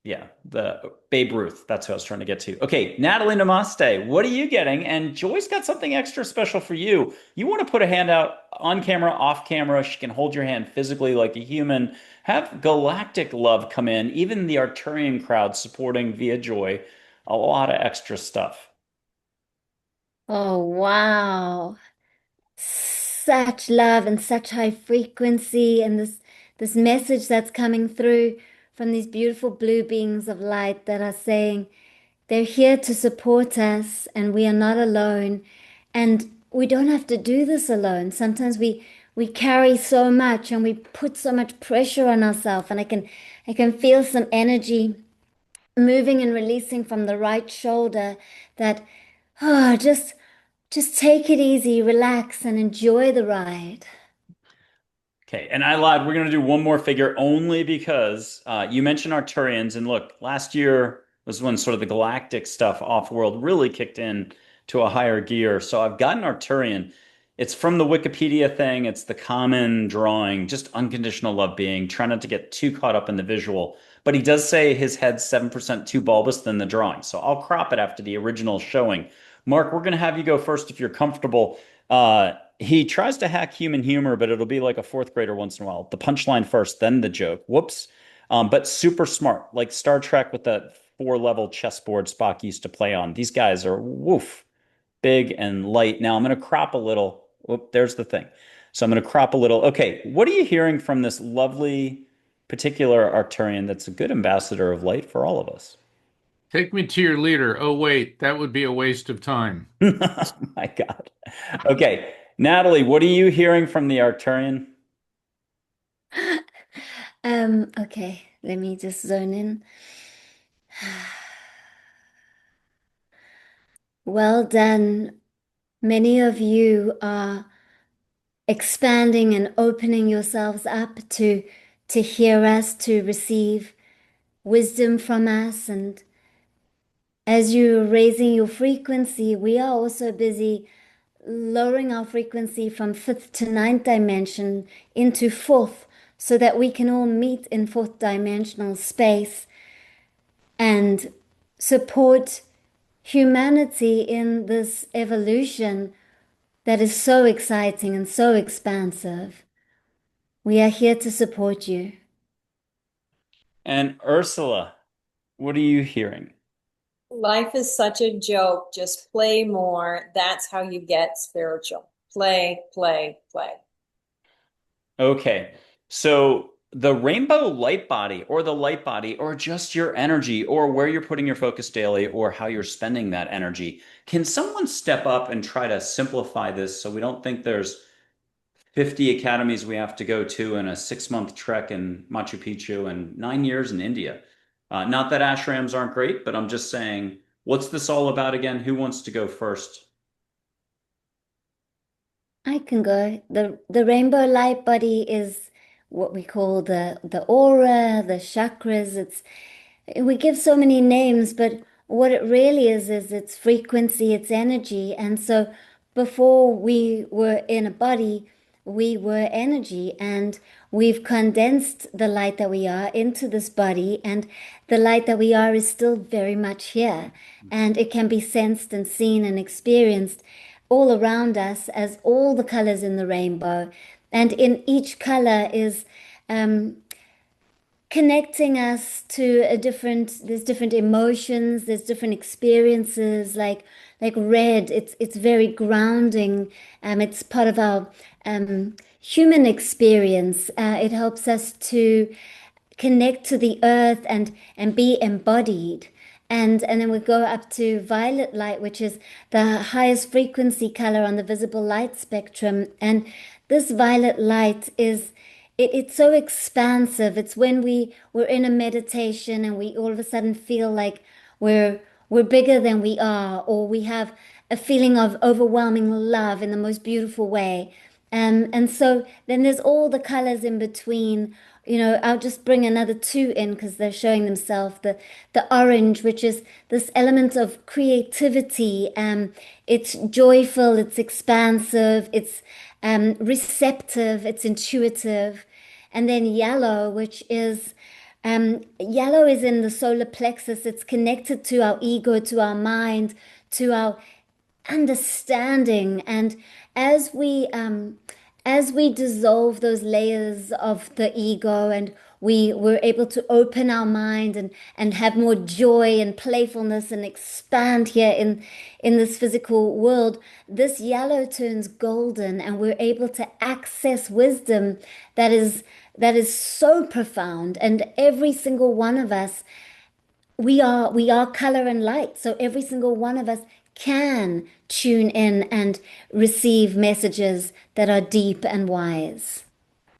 Yeah, the Babe Ruth. That's who I was trying to get to. Okay, Natalie Namaste. What are you getting? And Joy's got something extra special for you. You want to put a hand out on camera, off camera. She can hold your hand physically like a human. Have galactic love come in, even the Arcturian crowd supporting via Joy. A lot of extra stuff. Oh, wow. Such love and such high frequency and this message that's coming through from these beautiful blue beings of light that are saying they're here to support us and we are not alone. And we don't have to do this alone. Sometimes we carry so much and we put so much pressure on ourselves. And I can feel some energy moving and releasing from the right shoulder that oh just take it easy, relax, and enjoy the ride. Okay, and I lied. We're going to do one more figure only because you mentioned Arcturians. And look, last year was when sort of the galactic stuff off world really kicked in to a higher gear. So I've got an Arcturian. It's from the Wikipedia thing. It's the common drawing, just unconditional love being, try not to get too caught up in the visual. But he does say his head's 7% too bulbous than the drawing. So I'll crop it after the original showing. Mark, we're going to have you go first if you're comfortable. He tries to hack human humor, but it'll be like a fourth grader once in a while. The punchline first, then the joke. Whoops. But super smart, like Star Trek with that four-level chessboard Spock used to play on. These guys are woof, big and light. Now I'm going to crop a little. Whoop, there's the thing. So I'm going to crop a little. Okay, what are you hearing from this lovely particular Arcturian that's a good ambassador of light for all of us? Take me to your leader. Oh, wait, that would be a waste of time. My God. Okay, Natalie, what are you hearing from the Arcturian? Okay, let me just zone in. Well done. Many of you are expanding and opening yourselves up to hear us, to receive wisdom from us. And as you're raising your frequency, we are also busy lowering our frequency from fifth to ninth dimension into fourth so that we can all meet in fourth dimensional space and support humanity in this evolution that is so exciting and so expansive. We are here to support you. And Ursula, what are you hearing? Life is such a joke. Just play more. That's how you get spiritual. Play, play, play. Okay. So the rainbow light body or the light body or just your energy or where you're putting your focus daily or how you're spending that energy. Can someone step up and try to simplify this so we don't think there's 50 academies we have to go to and a 6-month trek in Machu Picchu and 9 years in India. Not that ashrams aren't great, but I'm just saying, what's this all about again? Who wants to go first? I can go. The rainbow light body is what we call the aura, the chakras. We give so many names, but what it really is its frequency, its energy. And so before we were in a body, we were energy, and we've condensed the light that we are into this body, and the light that we are is still very much here, and it can be sensed and seen and experienced all around us as all the colors in the rainbow. And in each color is um, connecting us to there's different emotions, there's different experiences, like red, it's very grounding. It's part of our human experience. It helps us to connect to the earth and be embodied. And then we go up to violet light, which is the highest frequency color on the visible light spectrum. And this violet light it's so expansive. It's when we're in a meditation and we all of a sudden feel like we're bigger than we are, or we have a feeling of overwhelming love in the most beautiful way. And so then there's all the colors in between. I'll just bring another two in because they're showing themselves. The orange, which is this element of creativity. It's joyful, it's expansive, it's receptive, it's intuitive. And then yellow, which is yellow is in the solar plexus. It's connected to our ego, to our mind, to our understanding. And as we as we dissolve those layers of the ego, and we were able to open our mind and have more joy and playfulness and expand here in this physical world, this yellow turns golden, and we're able to access wisdom that is so profound. And every single one of us, we are color and light. So every single one of us can tune in and receive messages that are deep and wise.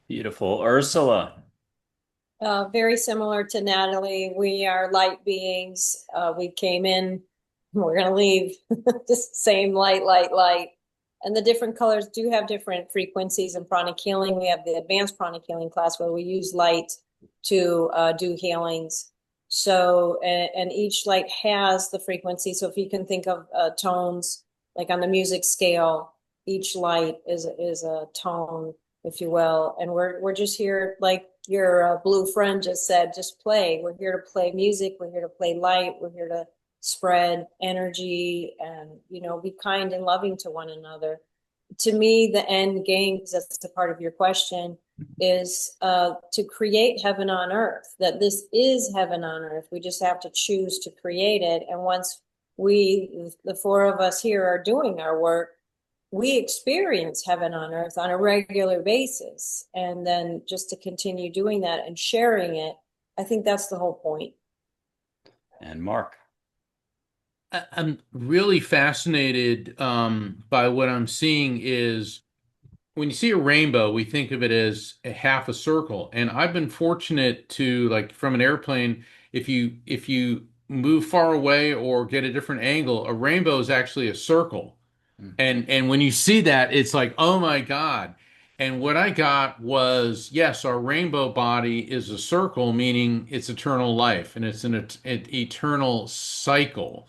Beautiful. Ursula. Very similar to Natalie. We are light beings. We came in, we're going to leave. Just same light, light, light. And the different colors do have different frequencies in pranic healing. We have the advanced pranic healing class where we use light to do healings. So, and each light has the frequency. So if you can think of tones, like on the music scale, each light is a tone, if you will. And we're just here, like your blue friend just said, just play. We're here to play music. We're here to play light. We're here to spread energy and, be kind and loving to one another. To me, the end game, because that's the part of your question, is to create heaven on earth, that this is heaven on earth. We just have to choose to create it. And once the four of us here are doing our work, we experience heaven on earth on a regular basis. And then just to continue doing that and sharing it, I think that's the whole point. And Mark. I'm really fascinated by what I'm seeing is when you see a rainbow, we think of it as a half a circle. And I've been fortunate to, like, from an airplane, if you move far away or get a different angle, a rainbow is actually a circle. And when you see that, it's like, oh my God. And what I got was, yes, our rainbow body is a circle, meaning it's eternal life and it's an eternal cycle.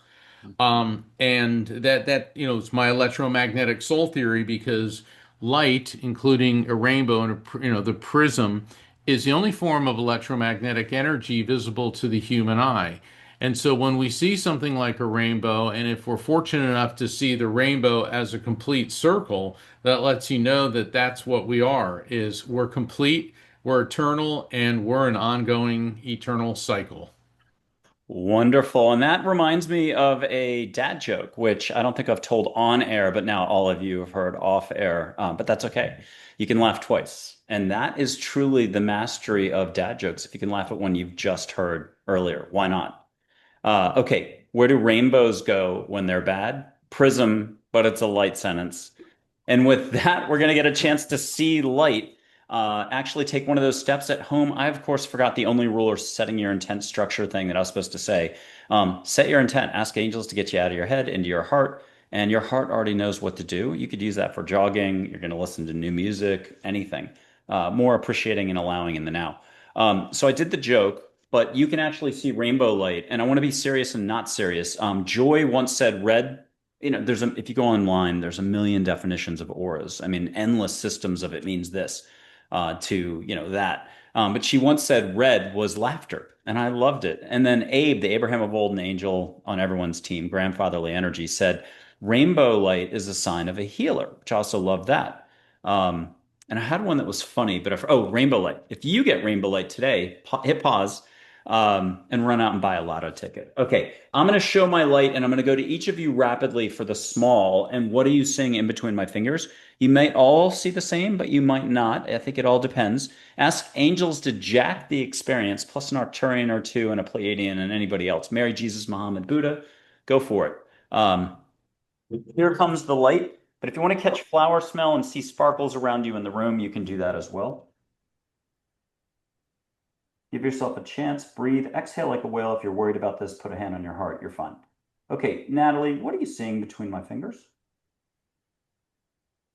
And that it's my electromagnetic soul theory, because light, including a rainbow and the prism, is the only form of electromagnetic energy visible to the human eye. And so when we see something like a rainbow, and if we're fortunate enough to see the rainbow as a complete circle, that lets you know that that's what we are, is we're complete, we're eternal, and we're an ongoing eternal cycle. Wonderful. And that reminds me of a dad joke, which I don't think I've told on air, but now all of you have heard off air. But that's okay. You can laugh twice. And that is truly the mastery of dad jokes. If you can laugh at one you've just heard earlier, why not? Okay. Where do rainbows go when they're bad? Prism, but it's a light sentence. And with that, we're going to get a chance to see light. Actually, take one of those steps at home. I, of course, forgot the only rule or setting your intent structure thing that I was supposed to say. Set your intent. Ask angels to get you out of your head into your heart, and your heart already knows what to do. You could use that for jogging. You're going to listen to new music, anything. More appreciating and allowing in the now. So I did the joke, but you can actually see rainbow light. And I want to be serious and not serious. Joy once said red, if you go online, there's a million definitions of auras. I mean, endless systems of it means this, that. But she once said red was laughter, and I loved it. And then Abe, the Abraham of old, an angel on everyone's team, grandfatherly energy, said rainbow light is a sign of a healer, which I also love that. And I had one that was funny, but rainbow light. If you get rainbow light today, hit pause, and run out and buy a lotto ticket. Okay, I'm going to show my light and I'm going to go to each of you rapidly for the small. And what are you seeing in between my fingers? You might all see the same, but you might not. I think it all depends. Ask angels to jack the experience, plus an Arcturian or two and a Pleiadian and anybody else. Mary, Jesus, Muhammad, Buddha, go for it. Here comes the light. But if you want to catch flower smell and see sparkles around you in the room, you can do that as well. Give yourself a chance. Breathe. Exhale like a whale. If you're worried about this, put a hand on your heart. You're fine. Okay, Natalie, what are you seeing between my fingers?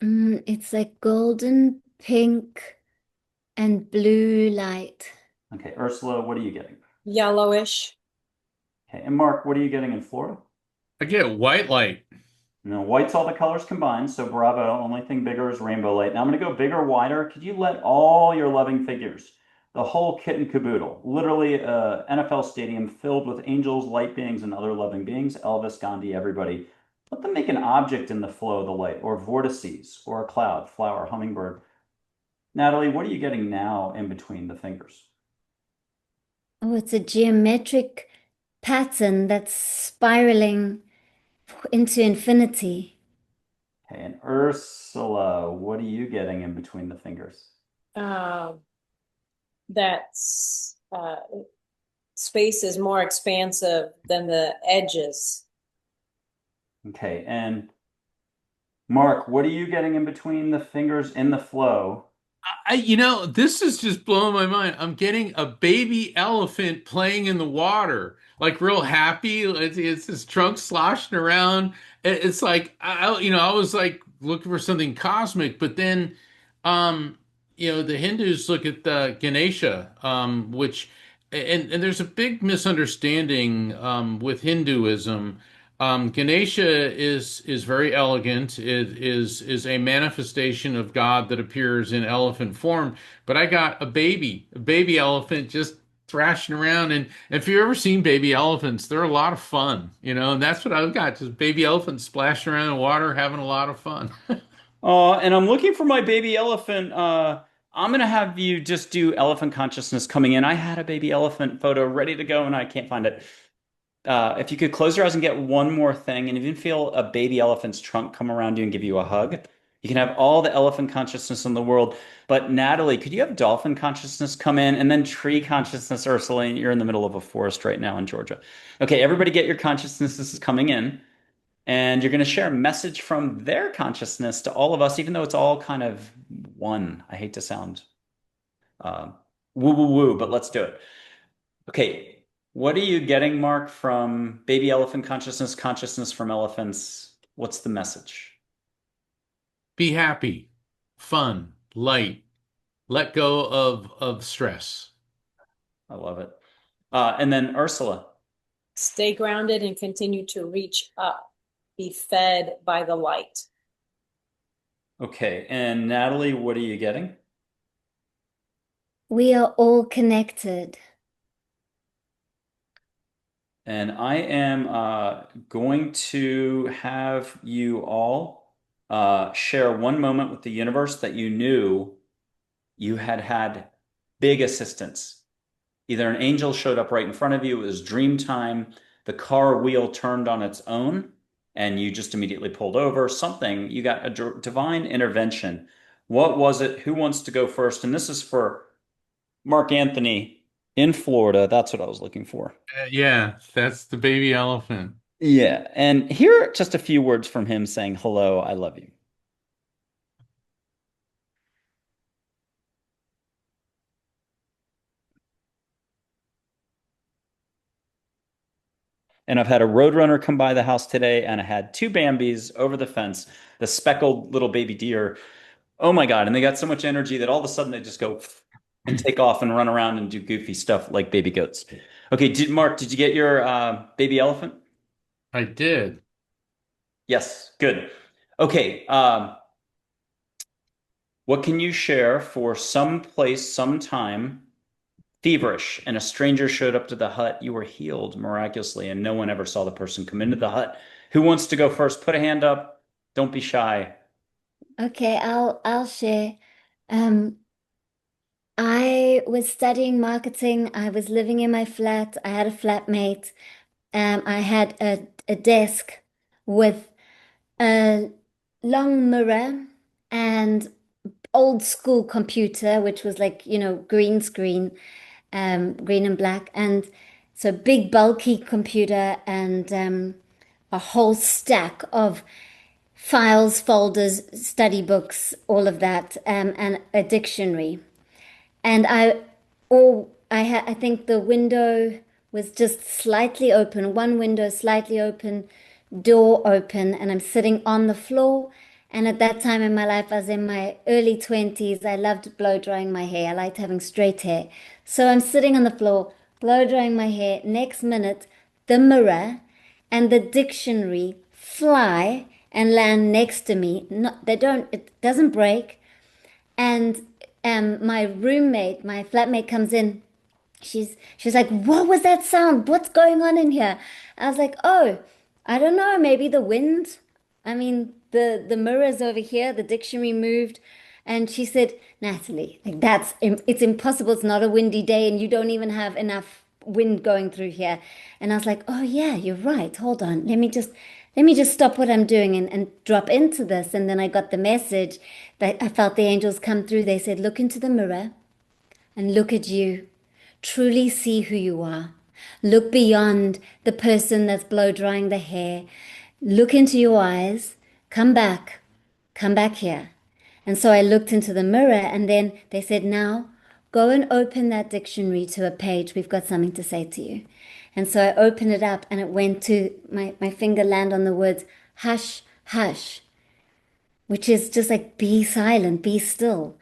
It's like golden, pink, and blue light. Okay, Ursula, what are you getting? Yellowish. Okay, and Mark, what are you getting in Florida? I get white light. No, white's all the colors combined, so bravo. Only thing bigger is rainbow light. Now I'm going to go bigger, wider. Could you let all your loving figures, the whole kit and caboodle, literally a NFL stadium filled with angels, light beings, and other loving beings, Elvis, Gandhi, everybody, let them make an object in the flow of the light, or vortices, or a cloud, flower, hummingbird. Natalie, what are you getting now in between the fingers? Oh, it's a geometric pattern that's spiraling into infinity. Okay, and Ursula, what are you getting in between the fingers? Um, that's space is more expansive than the edges. Okay, and Mark, what are you getting in between the fingers in the flow? This is just blowing my mind. I'm getting a baby elephant playing in the water, like real happy. It's his trunk sloshing around. It's like I was like looking for something cosmic, but then, the Hindus look at the Ganesha, which, and there's a big misunderstanding with Hinduism. Ganesha is very elegant. It is a manifestation of God that appears in elephant form. But I got a baby elephant just thrashing around. And if you've ever seen baby elephants, they're a lot of fun, and that's what I've got, just baby elephants splashing around in the water, having a lot of fun. And I'm looking for my baby elephant. I'm gonna have you just do elephant consciousness coming in. I had a baby elephant photo ready to go and I can't find it. If you could close your eyes and get one more thing, and even feel a baby elephant's trunk come around you and give you a hug, you can have all the elephant consciousness in the world. But Natalie, could you have dolphin consciousness come in and then tree consciousness, Ursula? You're in the middle of a forest right now in Georgia. Okay, everybody get your consciousness. This is coming in. And you're going to share a message from their consciousness to all of us, even though it's all kind of one. I hate to sound uh, woo woo woo, but let's do it. Okay, what are you getting, Mark, from baby elephant consciousness, consciousness from elephants? What's the message? Be happy, fun, light, let go of stress. I love it. And then Ursula. Stay grounded and continue to reach up. Be fed by the light. Okay, and Natalie, what are you getting? We are all connected. And I am going to have you all share one moment with the universe that you knew you had had big assistance. Either an angel showed up right in front of you, it was dream time, the car wheel turned on its own, and you just immediately pulled over, something, you got a divine intervention. What was it? Who wants to go first? And this is for Mark Anthony in Florida. That's what I was looking for. Yeah, that's the baby elephant. Yeah. And here are just a few words from him saying, hello, I love you. And I've had a roadrunner come by the house today, and I had two Bambis over the fence, the speckled little baby deer. Oh my God. And they got so much energy that all of a sudden they just go and take off and run around and do goofy stuff like baby goats. Okay, Mark, did you get your baby elephant? I did. Yes, good. Okay, what can you share for some place, sometime feverish, and a stranger showed up to the hut? You were healed miraculously, and no one ever saw the person come into the hut. Who wants to go first? Put a hand up. Don't be shy. Okay, I'll share. Um, I was studying marketing. I was living in my flat. I had a flatmate. I had a desk with a long mirror and old school computer, which was like, green screen, green and black. And so big bulky computer and a whole stack of files, folders, study books, all of that, and a dictionary. And I think the window was just slightly open, one window slightly open, door open, and I'm sitting on the floor. And at that time in my life, I was in my early 20s. I loved blow drying my hair. I liked having straight hair. So I'm sitting on the floor, blow drying my hair. Next minute, the mirror and the dictionary fly and land next to me. No, it doesn't break. And my roommate, my flatmate comes in. She's like, "What was that sound? What's going on in here?" I was like, "Oh, I don't know, maybe the wind. I mean, the mirror's over here, the dictionary moved." And she said, "Natalie, like it's impossible. It's not a windy day and you don't even have enough wind going through here." And I was like, "Oh yeah, you're right. Hold on. Let me just stop what I'm doing and drop into this." And then I got the message that I felt the angels come through. They said, "Look into the mirror and look at you. Truly see who you are. Look beyond the person that's blow drying the hair. Look into your eyes. Come back. Come back here." And so I looked into the mirror, and then they said, "Now go and open that dictionary to a page. We've got something to say to you." And so I opened it up, and it went to my finger land on the words, "Hush, hush," which is just like be silent, be still.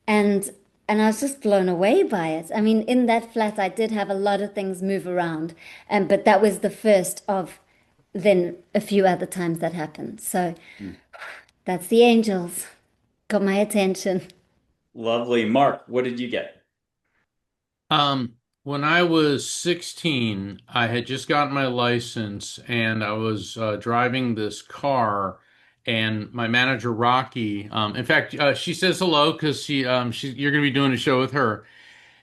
And and I was just blown away by it. I mean, in that flat, I did have a lot of things move around, but that was the first of then a few other times that happened. So that's the angels. Got my attention. Lovely. Mark, what did you get? Um, when I was 16, I had just gotten my license and I was driving this car and my manager Rocky, in fact, she says hello because you're going to be doing a show with her.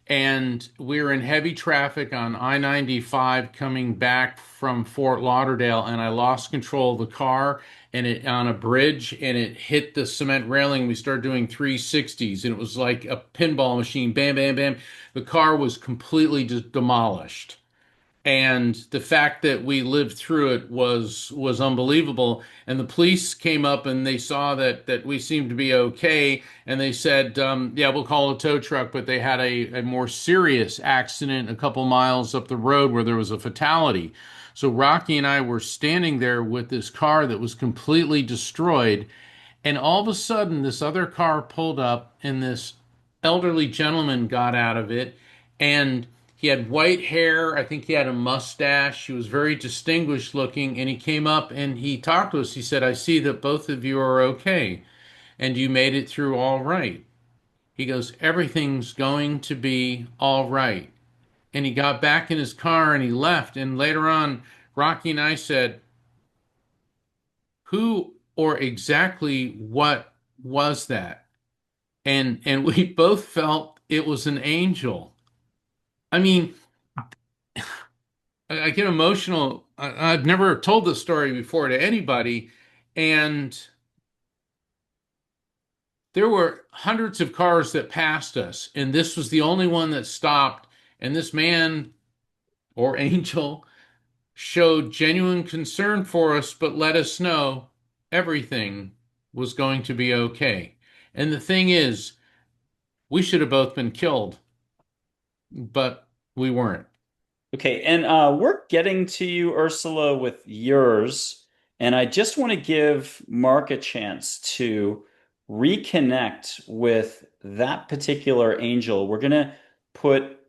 And we were in heavy traffic on I-95 coming back from Fort Lauderdale, and I lost control of the car and it on a bridge and it hit the cement railing. We started doing 360s and it was like a pinball machine. Bam, bam, bam. The car was completely just demolished. And the fact that we lived through it was unbelievable. And the police came up and they saw that we seemed to be okay, and they said, "Yeah, we'll call a tow truck." But they had a more serious accident a couple miles up the road where there was a fatality. So Rocky and I were standing there with this car that was completely destroyed, and all of a sudden, this other car pulled up, and this elderly gentleman got out of it, and he had white hair. I think he had a mustache. He was very distinguished looking, and he came up and he talked to us. He said, "I see that both of you are okay, and you made it through all right." He goes, "Everything's going to be all right." And he got back in his car and he left. And later on, Rocky and I said, "Who or exactly what was that?" And we both felt it was an angel. I mean, I get emotional. I've never told this story before to anybody, and there were hundreds of cars that passed us, and this was the only one that stopped. And this man or angel showed genuine concern for us, but let us know everything was going to be okay. And the thing is, we should have both been killed, but we weren't. Okay, and we're getting to you, Ursula, with yours. And I just want to give Mark a chance to reconnect with that particular angel. Put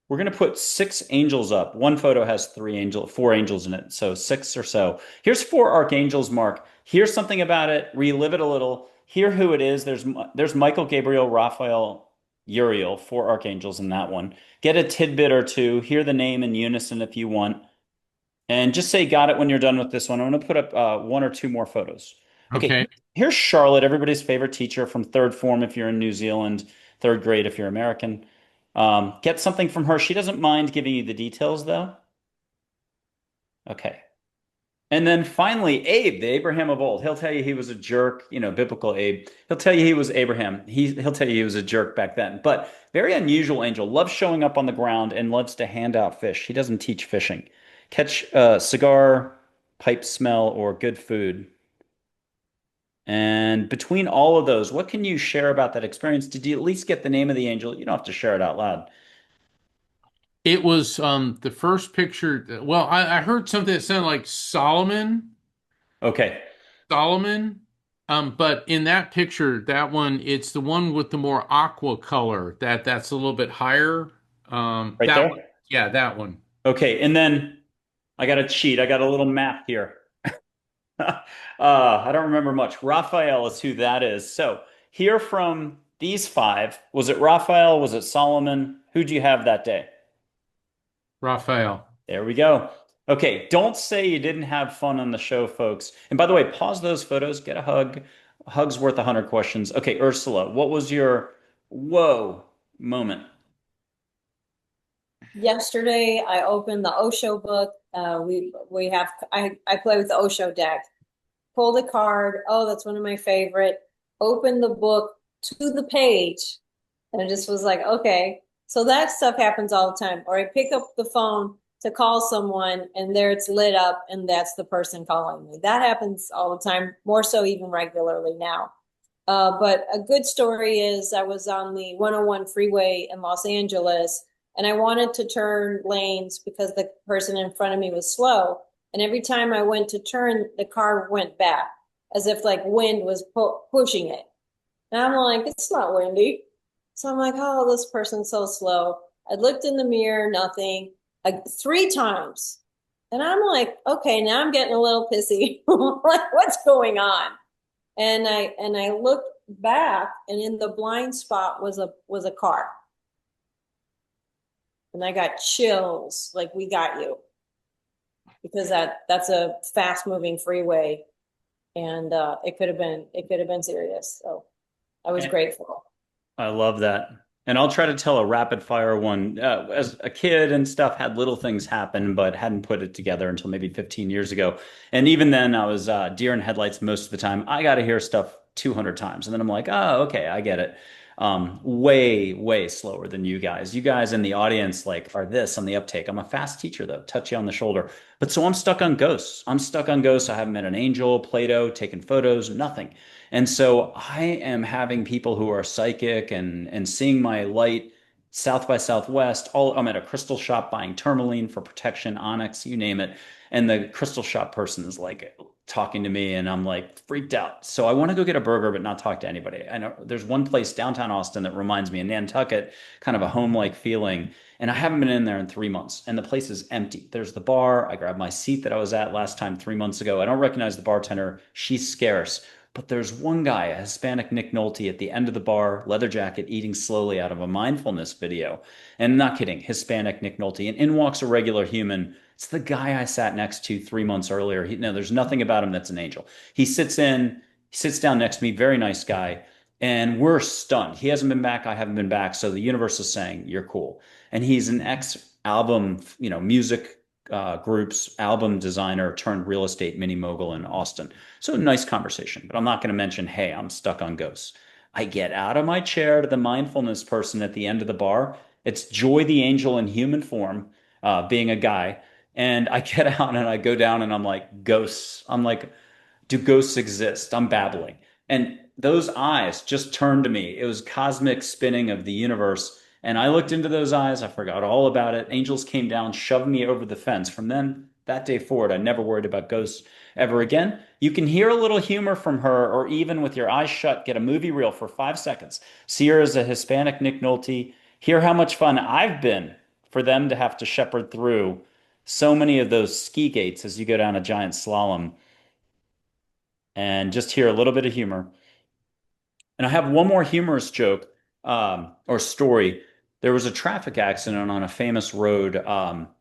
we're gonna put six angels up. One photo has four angels in it, so six or so. Here's four archangels, Mark. Here's something about it. Relive it a little. Hear who it is. There's Michael, Gabriel, Raphael, Uriel, four archangels in that one. Get a tidbit or two. Hear the name in unison if you want. And just say got it when you're done with this one. I'm going to put up one or two more photos. Okay, Okay. here's Charlotte, everybody's favorite teacher from third form if you're in New Zealand, third grade if you're American. Get something from her. She doesn't mind giving you the details, though. Okay. And then finally, Abe, the Abraham of old. He'll tell you he was a jerk, biblical Abe. He'll tell you he was Abraham. He'll tell you he was a jerk back then. But very unusual angel. Loves showing up on the ground and loves to hand out fish. He doesn't teach fishing. Catch a cigar, pipe smell, or good food. And between all of those, what can you share about that experience? Did you at least get the name of the angel? You don't have to share it out loud. It was the first picture. Well, I heard something that sounded like Solomon. Okay, Solomon. But in that picture, that one, it's the one with the more aqua color. That's a little bit higher. right That one. there. Yeah, that one. Okay, and then I got to cheat. I got a little map here. I don't remember much. Raphael is who that is. So here from these five, was it Raphael? Was it Solomon? Who do you have that day? Raphael. There we go. Okay, don't say you didn't have fun on the show, folks. And by the way, pause those photos, get a hug. A hug's worth 100 questions. Okay, Ursula, what was your whoa moment? Yesterday, I opened the Osho book. I play with the Osho deck. Pulled a card. Oh, that's one of my favorite. Opened the book to the page, and it just was like, okay. So that stuff happens all the time. Or I pick up the phone to call someone, and there it's lit up, and that's the person calling me. That happens all the time, more so even regularly now. But a good story is I was on the 101 freeway in Los Angeles and I wanted to turn lanes because the person in front of me was slow. And every time I went to turn, the car went back as if like wind was pushing it. And I'm like, it's not windy. So I'm like, oh, this person's so slow. I looked in the mirror, nothing, like three times. And I'm like, okay, now I'm getting a little pissy. Like, what's going on? And I looked back, and in the blind spot was a car, and I got chills. Like, we got you, because that's a fast moving freeway, and it could have been serious. So I was grateful. I love that. And I'll try to tell a rapid fire one. As a kid and stuff, had little things happen, but hadn't put it together until maybe 15 years ago. And even then, I was deer in headlights most of the time. I got to hear stuff 200 times. And then I'm like, oh, okay, I get it. Way, way slower than you guys. You guys in the audience like are this on the uptake. I'm a fast teacher though, touch you on the shoulder. But so I'm stuck on ghosts. I'm stuck on ghosts. I haven't met an angel, Plato, taken photos, nothing. And so I am having people who are psychic and seeing my light South by Southwest. I'm at a crystal shop buying tourmaline for protection, onyx, you name it. And the crystal shop person is like talking to me, and I'm like freaked out. So I want to go get a burger, but not talk to anybody. I know there's one place downtown Austin that reminds me of Nantucket, kind of a home-like feeling. And I haven't been in there in 3 months, and the place is empty. There's the bar. I grabbed my seat that I was at last time 3 months ago. I don't recognize the bartender. She's scarce. But there's one guy, a Hispanic Nick Nolte, at the end of the bar, leather jacket, eating slowly out of a mindfulness video. And I'm not kidding, Hispanic Nick Nolte. And in walks a regular human. It's the guy I sat next to 3 months earlier. No, there's nothing about him that's an angel. He sits down next to me, very nice guy. And we're stunned. He hasn't been back. I haven't been back. So the universe is saying, you're cool. And he's an ex-album, music group's album designer turned real estate mini mogul in Austin. So nice conversation, but I'm not going to mention, hey, I'm stuck on ghosts. I get out of my chair to the mindfulness person at the end of the bar. It's Joy the Angel in human form, being a guy. And I get out and I go down and I'm like, ghosts. I'm like, do ghosts exist? I'm babbling. And those eyes just turned to me. It was cosmic spinning of the universe. And I looked into those eyes. I forgot all about it. Angels came down, shoved me over the fence. From then, that day forward, I never worried about ghosts ever again. You can hear a little humor from her, or even with your eyes shut, get a movie reel for 5 seconds. See her as a Hispanic Nick Nolte. Hear how much fun I've been for them to have to shepherd through so many of those ski gates as you go down a giant slalom, and just hear a little bit of humor. And I have one more humorous joke or story. There was a traffic accident on a famous road, but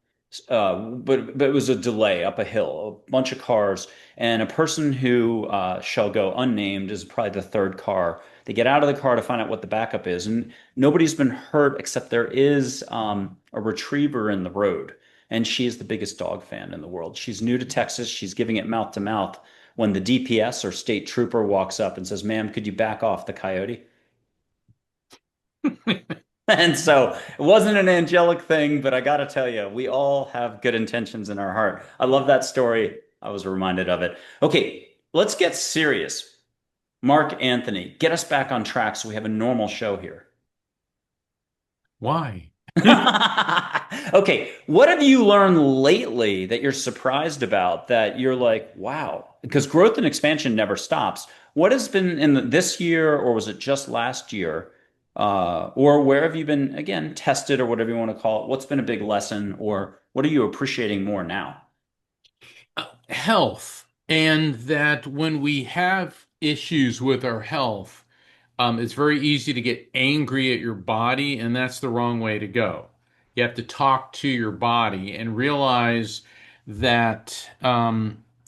it was a delay up a hill, a bunch of cars, and a person who shall go unnamed is probably the third car. They get out of the car to find out what the backup is, and nobody's been hurt except there is a retriever in the road, and she is the biggest dog fan in the world. She's new to Texas. She's giving it mouth to mouth when the DPS or state trooper walks up and says, "Ma'am, could you back off the coyote?" And so it wasn't an angelic thing, but I got to tell you, we all have good intentions in our heart. I love that story. I was reminded of it. Okay, let's get serious. Mark Anthony, get us back on track so we have a normal show here. Why? Okay, what have you learned lately that you're surprised about that you're like, wow, because growth and expansion never stops. What has been in this year, or was it just last year? Or where have you been, again, tested or whatever you want to call it? What's been a big lesson, or what are you appreciating more now? Health. And that when we have issues with our health, it's very easy to get angry at your body, and that's the wrong way to go. You have to talk to your body and realize that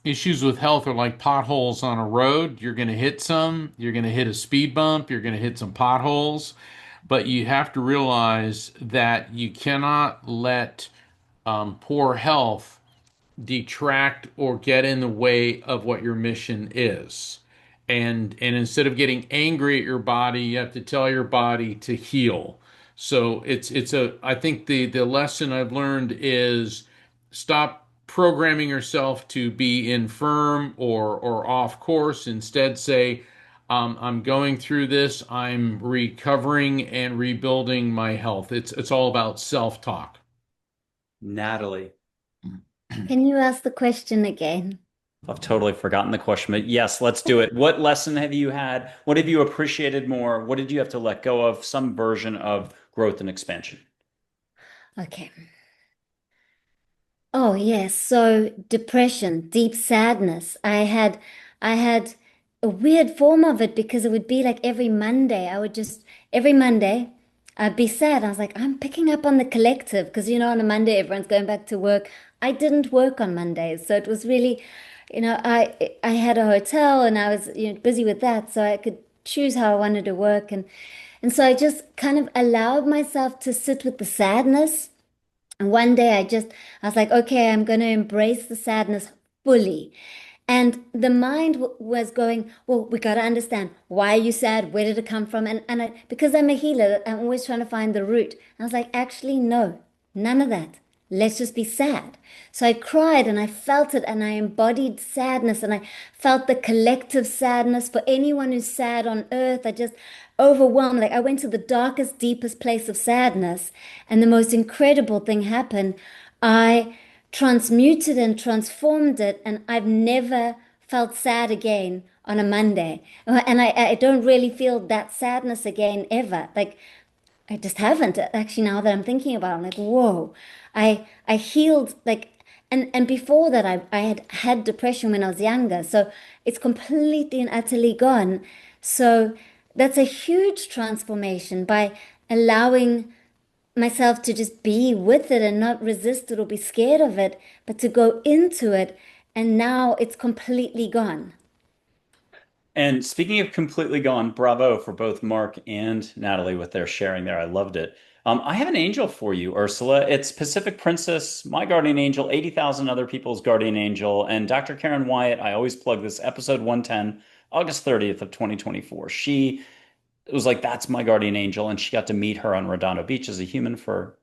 issues with health are like potholes on a road. You're going to hit some, you're going to hit a speed bump, you're going to hit some potholes, but you have to realize that you cannot let poor health detract or get in the way of what your mission is. And instead of getting angry at your body, you have to tell your body to heal. So it's a I think the lesson I've learned is stop programming yourself to be infirm or off course. Instead, say, I'm going through this. I'm recovering and rebuilding my health. It's all about self-talk. Natalie, Can you ask the question again? I've totally forgotten the question, but yes, let's do it. What lesson have you had? What have you appreciated more? What did you have to let go of? Some version of growth and expansion. Okay. Oh, yes. So depression, deep sadness. I had a weird form of it because it would be like every Monday, every Monday, I'd be sad. I was like, I'm picking up on the collective because, on a Monday, everyone's going back to work. I didn't work on Mondays. So it was really, I had a hotel and I was, busy with that. So I could choose how I wanted to work. And so I just kind of allowed myself to sit with the sadness. And one day I was like, okay, I'm going to embrace the sadness fully. And the mind was going, well, we got to understand, why are you sad? Where did it come from? Because I'm a healer, I'm always trying to find the root. And I was like, actually, no, none of that. Let's just be sad. So I cried and I felt it and I embodied sadness and I felt the collective sadness for anyone who's sad on earth. I just overwhelmed. Like I went to the darkest, deepest place of sadness, and the most incredible thing happened. I transmuted and transformed it, and I've never felt sad again on a Monday. And I don't really feel that sadness again ever. Like I just haven't. Actually, now that I'm thinking about it, I'm like, whoa. I healed like and before that I had had depression when I was younger. So it's completely and utterly gone. So that's a huge transformation by allowing myself to just be with it and not resist it or be scared of it, but to go into it. And now it's completely gone. And speaking of completely gone, bravo for both Mark and Natalie with their sharing there. I loved it. I have an angel for you, Ursula. It's Pacific Princess, my guardian angel, 80,000 other people's guardian angel, and Dr. Karen Wyatt. I always plug this episode 110, August 30th of 2024. She was like, that's my guardian angel, and she got to meet her on Redondo Beach as a human for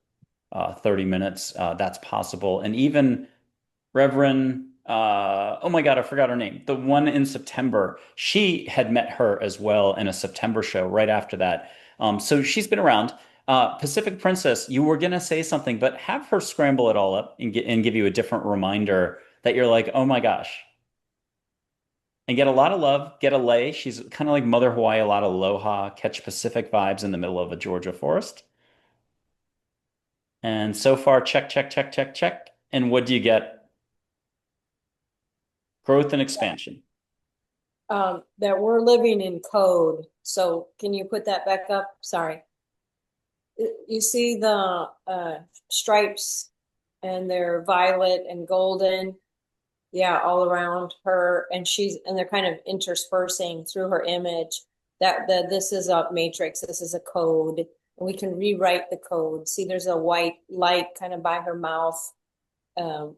30 minutes. That's possible. And even Reverend, oh my God, I forgot her name. The one in September, she had met her as well in a September show right after that. So she's been around. Pacific Princess, you were gonna say something, but have her scramble it all up and give you a different reminder that you're like, oh my gosh, and get a lot of love, get a lay. She's kind of like Mother Hawaii, a lot of aloha, catch Pacific vibes in the middle of a Georgia forest. And so far, check, check, check, check, check. And what do you get? Growth and expansion. That we're living in code. So can you put that back up? Sorry. You see the stripes and they're violet and golden. Yeah, all around her, and they're kind of interspersing through her image. That this is a matrix, this is a code, and we can rewrite the code. See, there's a white light kind of by her mouth.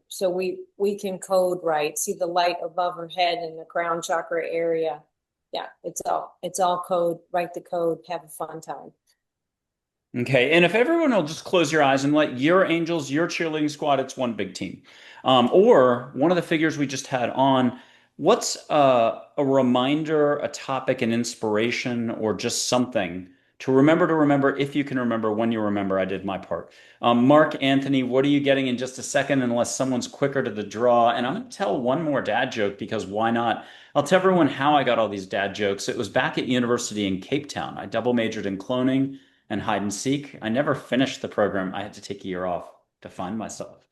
So we can code right. See the light above her head in the crown chakra area. Yeah, it's all code. Write the code. Have a fun time. Okay, and if everyone will just close your eyes and let your angels, your cheerleading squad, it's one big team. Or one of the figures we just had on, what's a reminder, a topic, an inspiration, or just something to remember, if you can remember, when you remember, I did my part. Mark Anthony, what are you getting in just a second, unless someone's quicker to the draw? And I'm going to tell one more dad joke because why not? I'll tell everyone how I got all these dad jokes. It was back at university in Cape Town. I double majored in cloning and hide and seek. I never finished the program. I had to take a year off to find myself.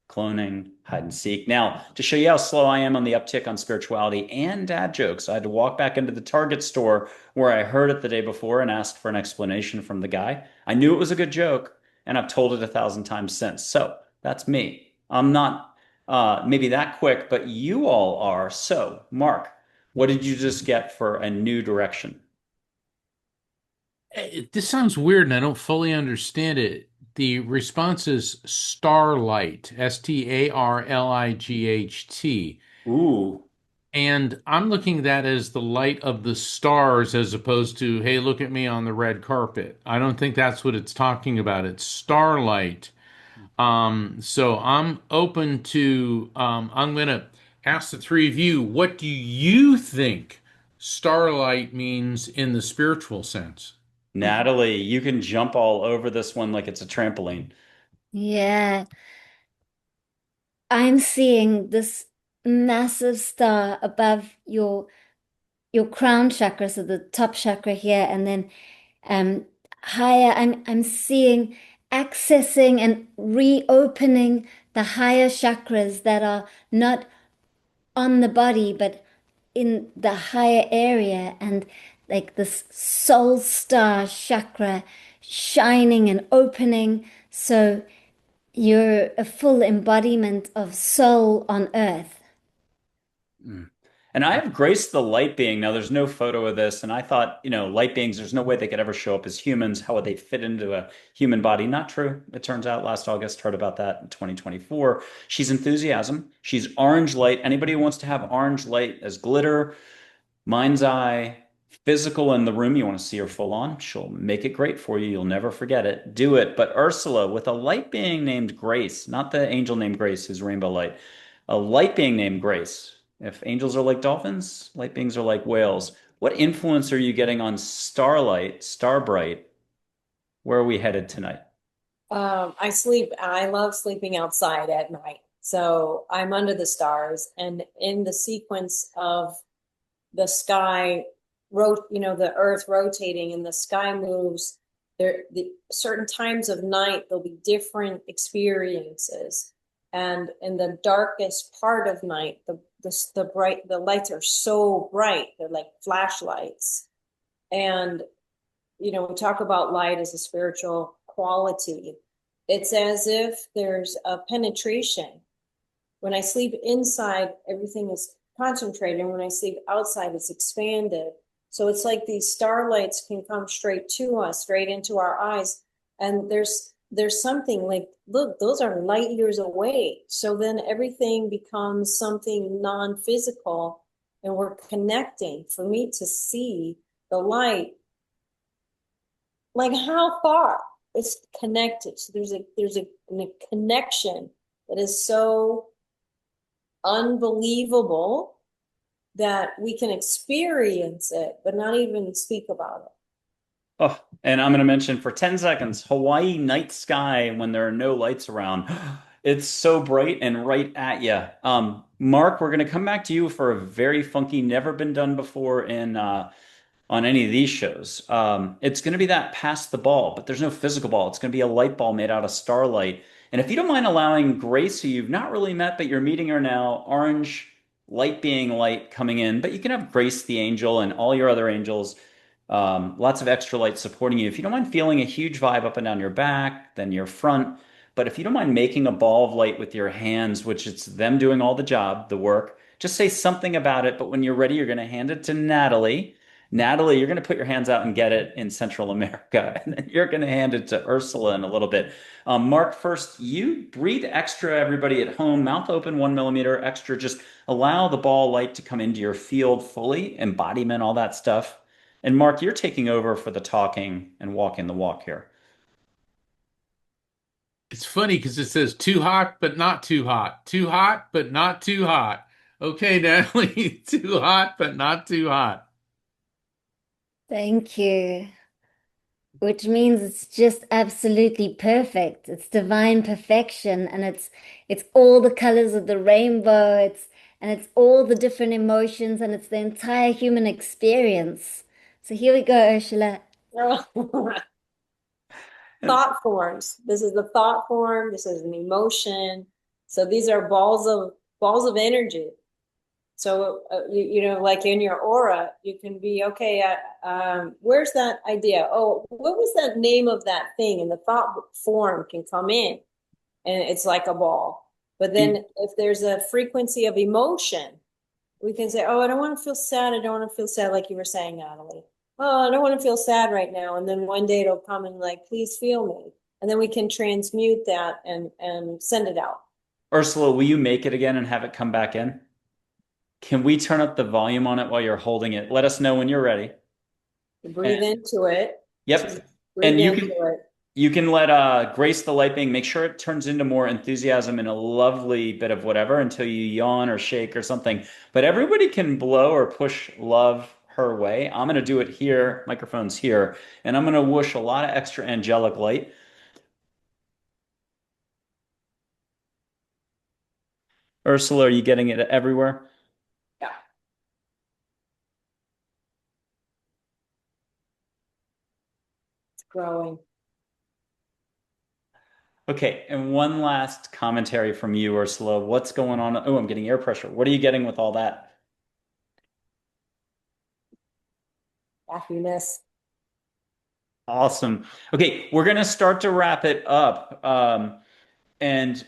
Cloning, hide and seek. Now, to show you how slow I am on the uptick on spirituality and dad jokes, I had to walk back into the Target store where I heard it the day before and asked for an explanation from the guy. I knew it was a good joke, and I've told it 1,000 times since. So that's me. I'm not maybe that quick, but you all are. So, Mark, what did you just get for a new direction? This sounds weird and I don't fully understand it. The response is starlight, Starlight. Ooh. And I'm looking at that as the light of the stars as opposed to, hey, look at me on the red carpet. I don't think that's what it's talking about. It's starlight. So I'm open to, I'm going to ask the three of you, what do you think starlight means in the spiritual sense? Natalie, you can jump all over this one like it's a trampoline. Yeah, I'm seeing this massive star above your crown chakra, so the top chakra here, and then um higher. I'm seeing accessing and reopening the higher chakras that are not on the body, but in the higher area, and like this soul star chakra shining and opening. So you're a full embodiment of soul on earth. Mm. And I have Grace the light being. Now, there's no photo of this. And I thought, light beings, there's no way they could ever show up as humans. How would they fit into a human body? Not true. It turns out last August, heard about that in 2024. She's enthusiasm. She's orange light. Anybody who wants to have orange light as glitter, mind's eye, physical in the room, you want to see her full on, she'll make it great for you. You'll never forget it. Do it. But Ursula, with a light being named Grace, not the angel named Grace, who's rainbow light, a light being named Grace. If angels are like dolphins, light beings are like whales. What influence are you getting on Starlight, Starbright? Where are we headed tonight? I love sleeping outside at night. So I'm under the stars, and in the sequence of the sky the earth rotating and the sky moves, the certain times of night there'll be different experiences. And in the darkest part of night, the lights are so bright, they're like flashlights. And we talk about light as a spiritual quality. It's as if there's a penetration. When I sleep inside, everything is concentrated. And when I sleep outside, it's expanded. So it's like these starlights can come straight to us, straight into our eyes. And there's something like, look, those are light years away. So then everything becomes something non-physical, and we're connecting. For me to see the light, like how far it's connected. So there's a connection that is so unbelievable that we can experience it, but not even speak about it. Oh, and I'm going to mention for 10 seconds, Hawaii night sky when there are no lights around. It's so bright and right at you. Mark, we're going to come back to you for a very funky, never been done before in on any of these shows. It's going to be that pass the ball, but there's no physical ball. It's going to be a light ball made out of starlight. And if you don't mind allowing Grace, who you've not really met, but you're meeting her now, orange light being light coming in, but you can have Grace the angel and all your other angels, lots of extra light supporting you. If you don't mind feeling a huge vibe up and down your back, then your front. But if you don't mind making a ball of light with your hands, which it's them doing all the job, the work, just say something about it. But when you're ready, you're going to hand it to Natalie. Natalie, you're going to put your hands out and get it in Central America, and then you're going to hand it to Ursula in a little bit. Mark, first, you breathe extra, everybody at home, mouth open 1 millimeter extra. Just allow the ball light to come into your field fully, embodiment, all that stuff. And Mark, you're taking over for the talking and walking the walk here. It's funny because it says too hot, but not too hot. Too hot, but not too hot. Okay, Natalie, too hot, but not too hot. Thank you. Which means it's just absolutely perfect. It's divine perfection, and it's all the colors of the rainbow. It's all the different emotions, and it's the entire human experience. So here we go, Ursula. Thought forms. This is the thought form. This is an emotion. So these are balls of energy. So you know, like in your aura, you can be okay. Where's that idea? Oh, what was that name of that thing? And the thought form can come in, and it's like a ball. But then, if there's a frequency of emotion, we can say, "Oh, I don't want to feel sad. I don't want to feel sad," like you were saying, Natalie. Oh, I don't want to feel sad right now. And then one day it'll come and like, please feel me. And then we can transmute that and send it out. Ursula, will you make it again and have it come back in? Can we turn up the volume on it while you're holding it? Let us know when you're ready. Breathe into it. Yep. Breathe And into it. you can let Grace the light being make sure it turns into more enthusiasm and a lovely bit of whatever until you yawn or shake or something. But everybody can blow or push love her way. I'm gonna do it here, microphone's here, and I'm gonna whoosh a lot of extra angelic light. Ursula, are you getting it everywhere? Yeah, it's growing. Okay, and one last commentary from you, Ursula. What's going on? Oh, I'm getting air pressure. What are you getting with all that? Happiness. Awesome. Okay, we're going to start to wrap it up. And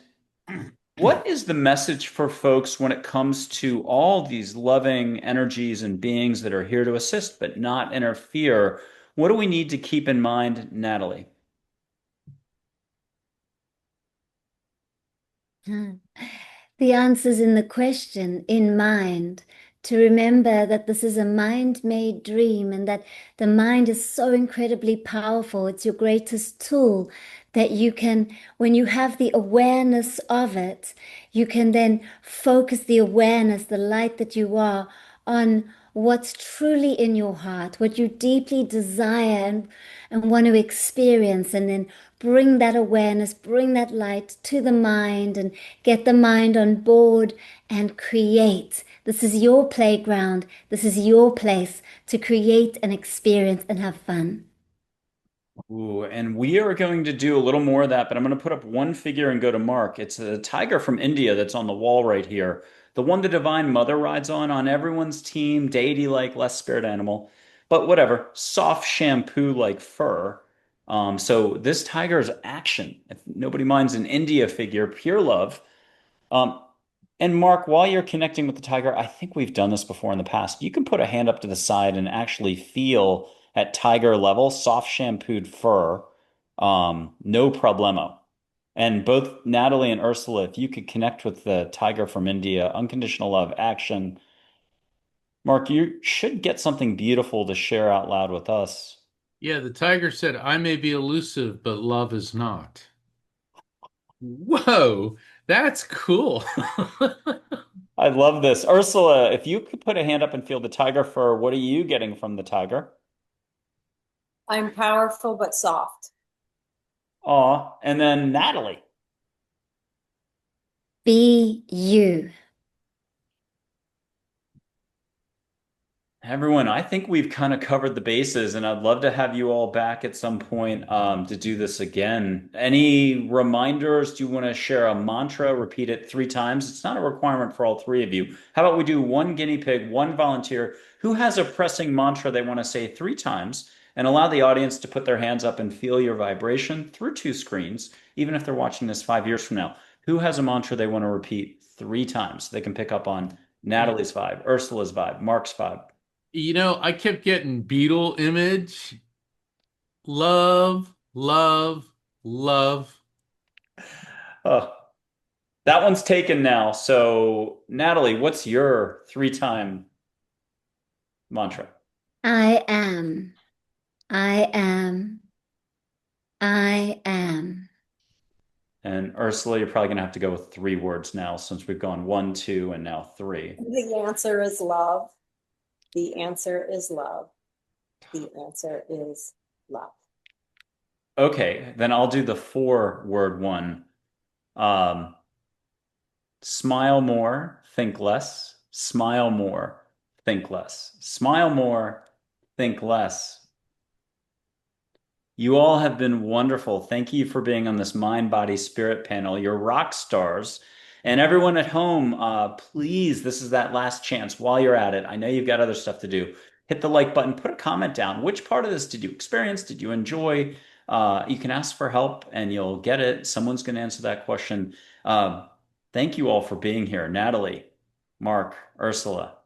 what is the message for folks when it comes to all these loving energies and beings that are here to assist but not interfere? What do we need to keep in mind, Natalie? The answer's in the question, in mind, to remember that this is a mind-made dream and that the mind is so incredibly powerful. It's your greatest tool that you can, when you have the awareness of it, you can then focus the awareness, the light that you are, on what's truly in your heart, what you deeply desire and want to experience, and then bring that awareness, bring that light to the mind and get the mind on board and create. This is your playground. This is your place to create and experience and have fun. Ooh, and we are going to do a little more of that, but I'm going to put up one figure and go to Mark. It's a tiger from India that's on the wall right here. The one the Divine Mother rides on everyone's team, deity-like, less spirit animal. But whatever, soft shampoo-like fur. So this tiger is action. If nobody minds an India figure, pure love. Um, and Mark, while you're connecting with the tiger, I think we've done this before in the past. You can put a hand up to the side and actually feel at tiger level, soft shampooed fur, no problemo. And both Natalie and Ursula, if you could connect with the tiger from India, unconditional love, action. Mark, you should get something beautiful to share out loud with us. Yeah, the tiger said, I may be elusive, but love is not. Whoa, that's cool. I love this. Ursula, if you could put a hand up and feel the tiger fur, what are you getting from the tiger? I'm powerful but soft. Aw. And then Natalie. Be you. Everyone, I think we've kind of covered the bases, and I'd love to have you all back at some point to do this again. Any reminders? Do you want to share a mantra? Repeat it 3 times. It's not a requirement for all three of you. How about we do one guinea pig, one volunteer who has a pressing mantra they want to say 3 times, and allow the audience to put their hands up and feel your vibration through 2 screens, even if they're watching this 5 years from now. Who has a mantra they want to repeat 3 times so they can pick up on Natalie's vibe, Ursula's vibe, Mark's vibe? I kept getting beetle image. Love, love, love. Oh, that one's taken now. So, Natalie, what's your 3 time mantra? I am. I am. I am. And Ursula, you're probably going to have to go with 3 words now since we've gone one, two, and now three. The answer is love. The answer is love. The answer is love. Okay, then I'll do the 4 word one. Um, Smile more, think less. Smile more, think less. Smile more, think less. You all have been wonderful. Thank you for being on this mind, body, spirit panel. You're rock stars. And everyone at home, please, this is that last chance while you're at it. I know you've got other stuff to do. Hit the like button, put a comment down. Which part of this did you experience? Did you enjoy? You can ask for help and you'll get it. Someone's going to answer that question. Thank you all for being here. Natalie, Mark, Ursula.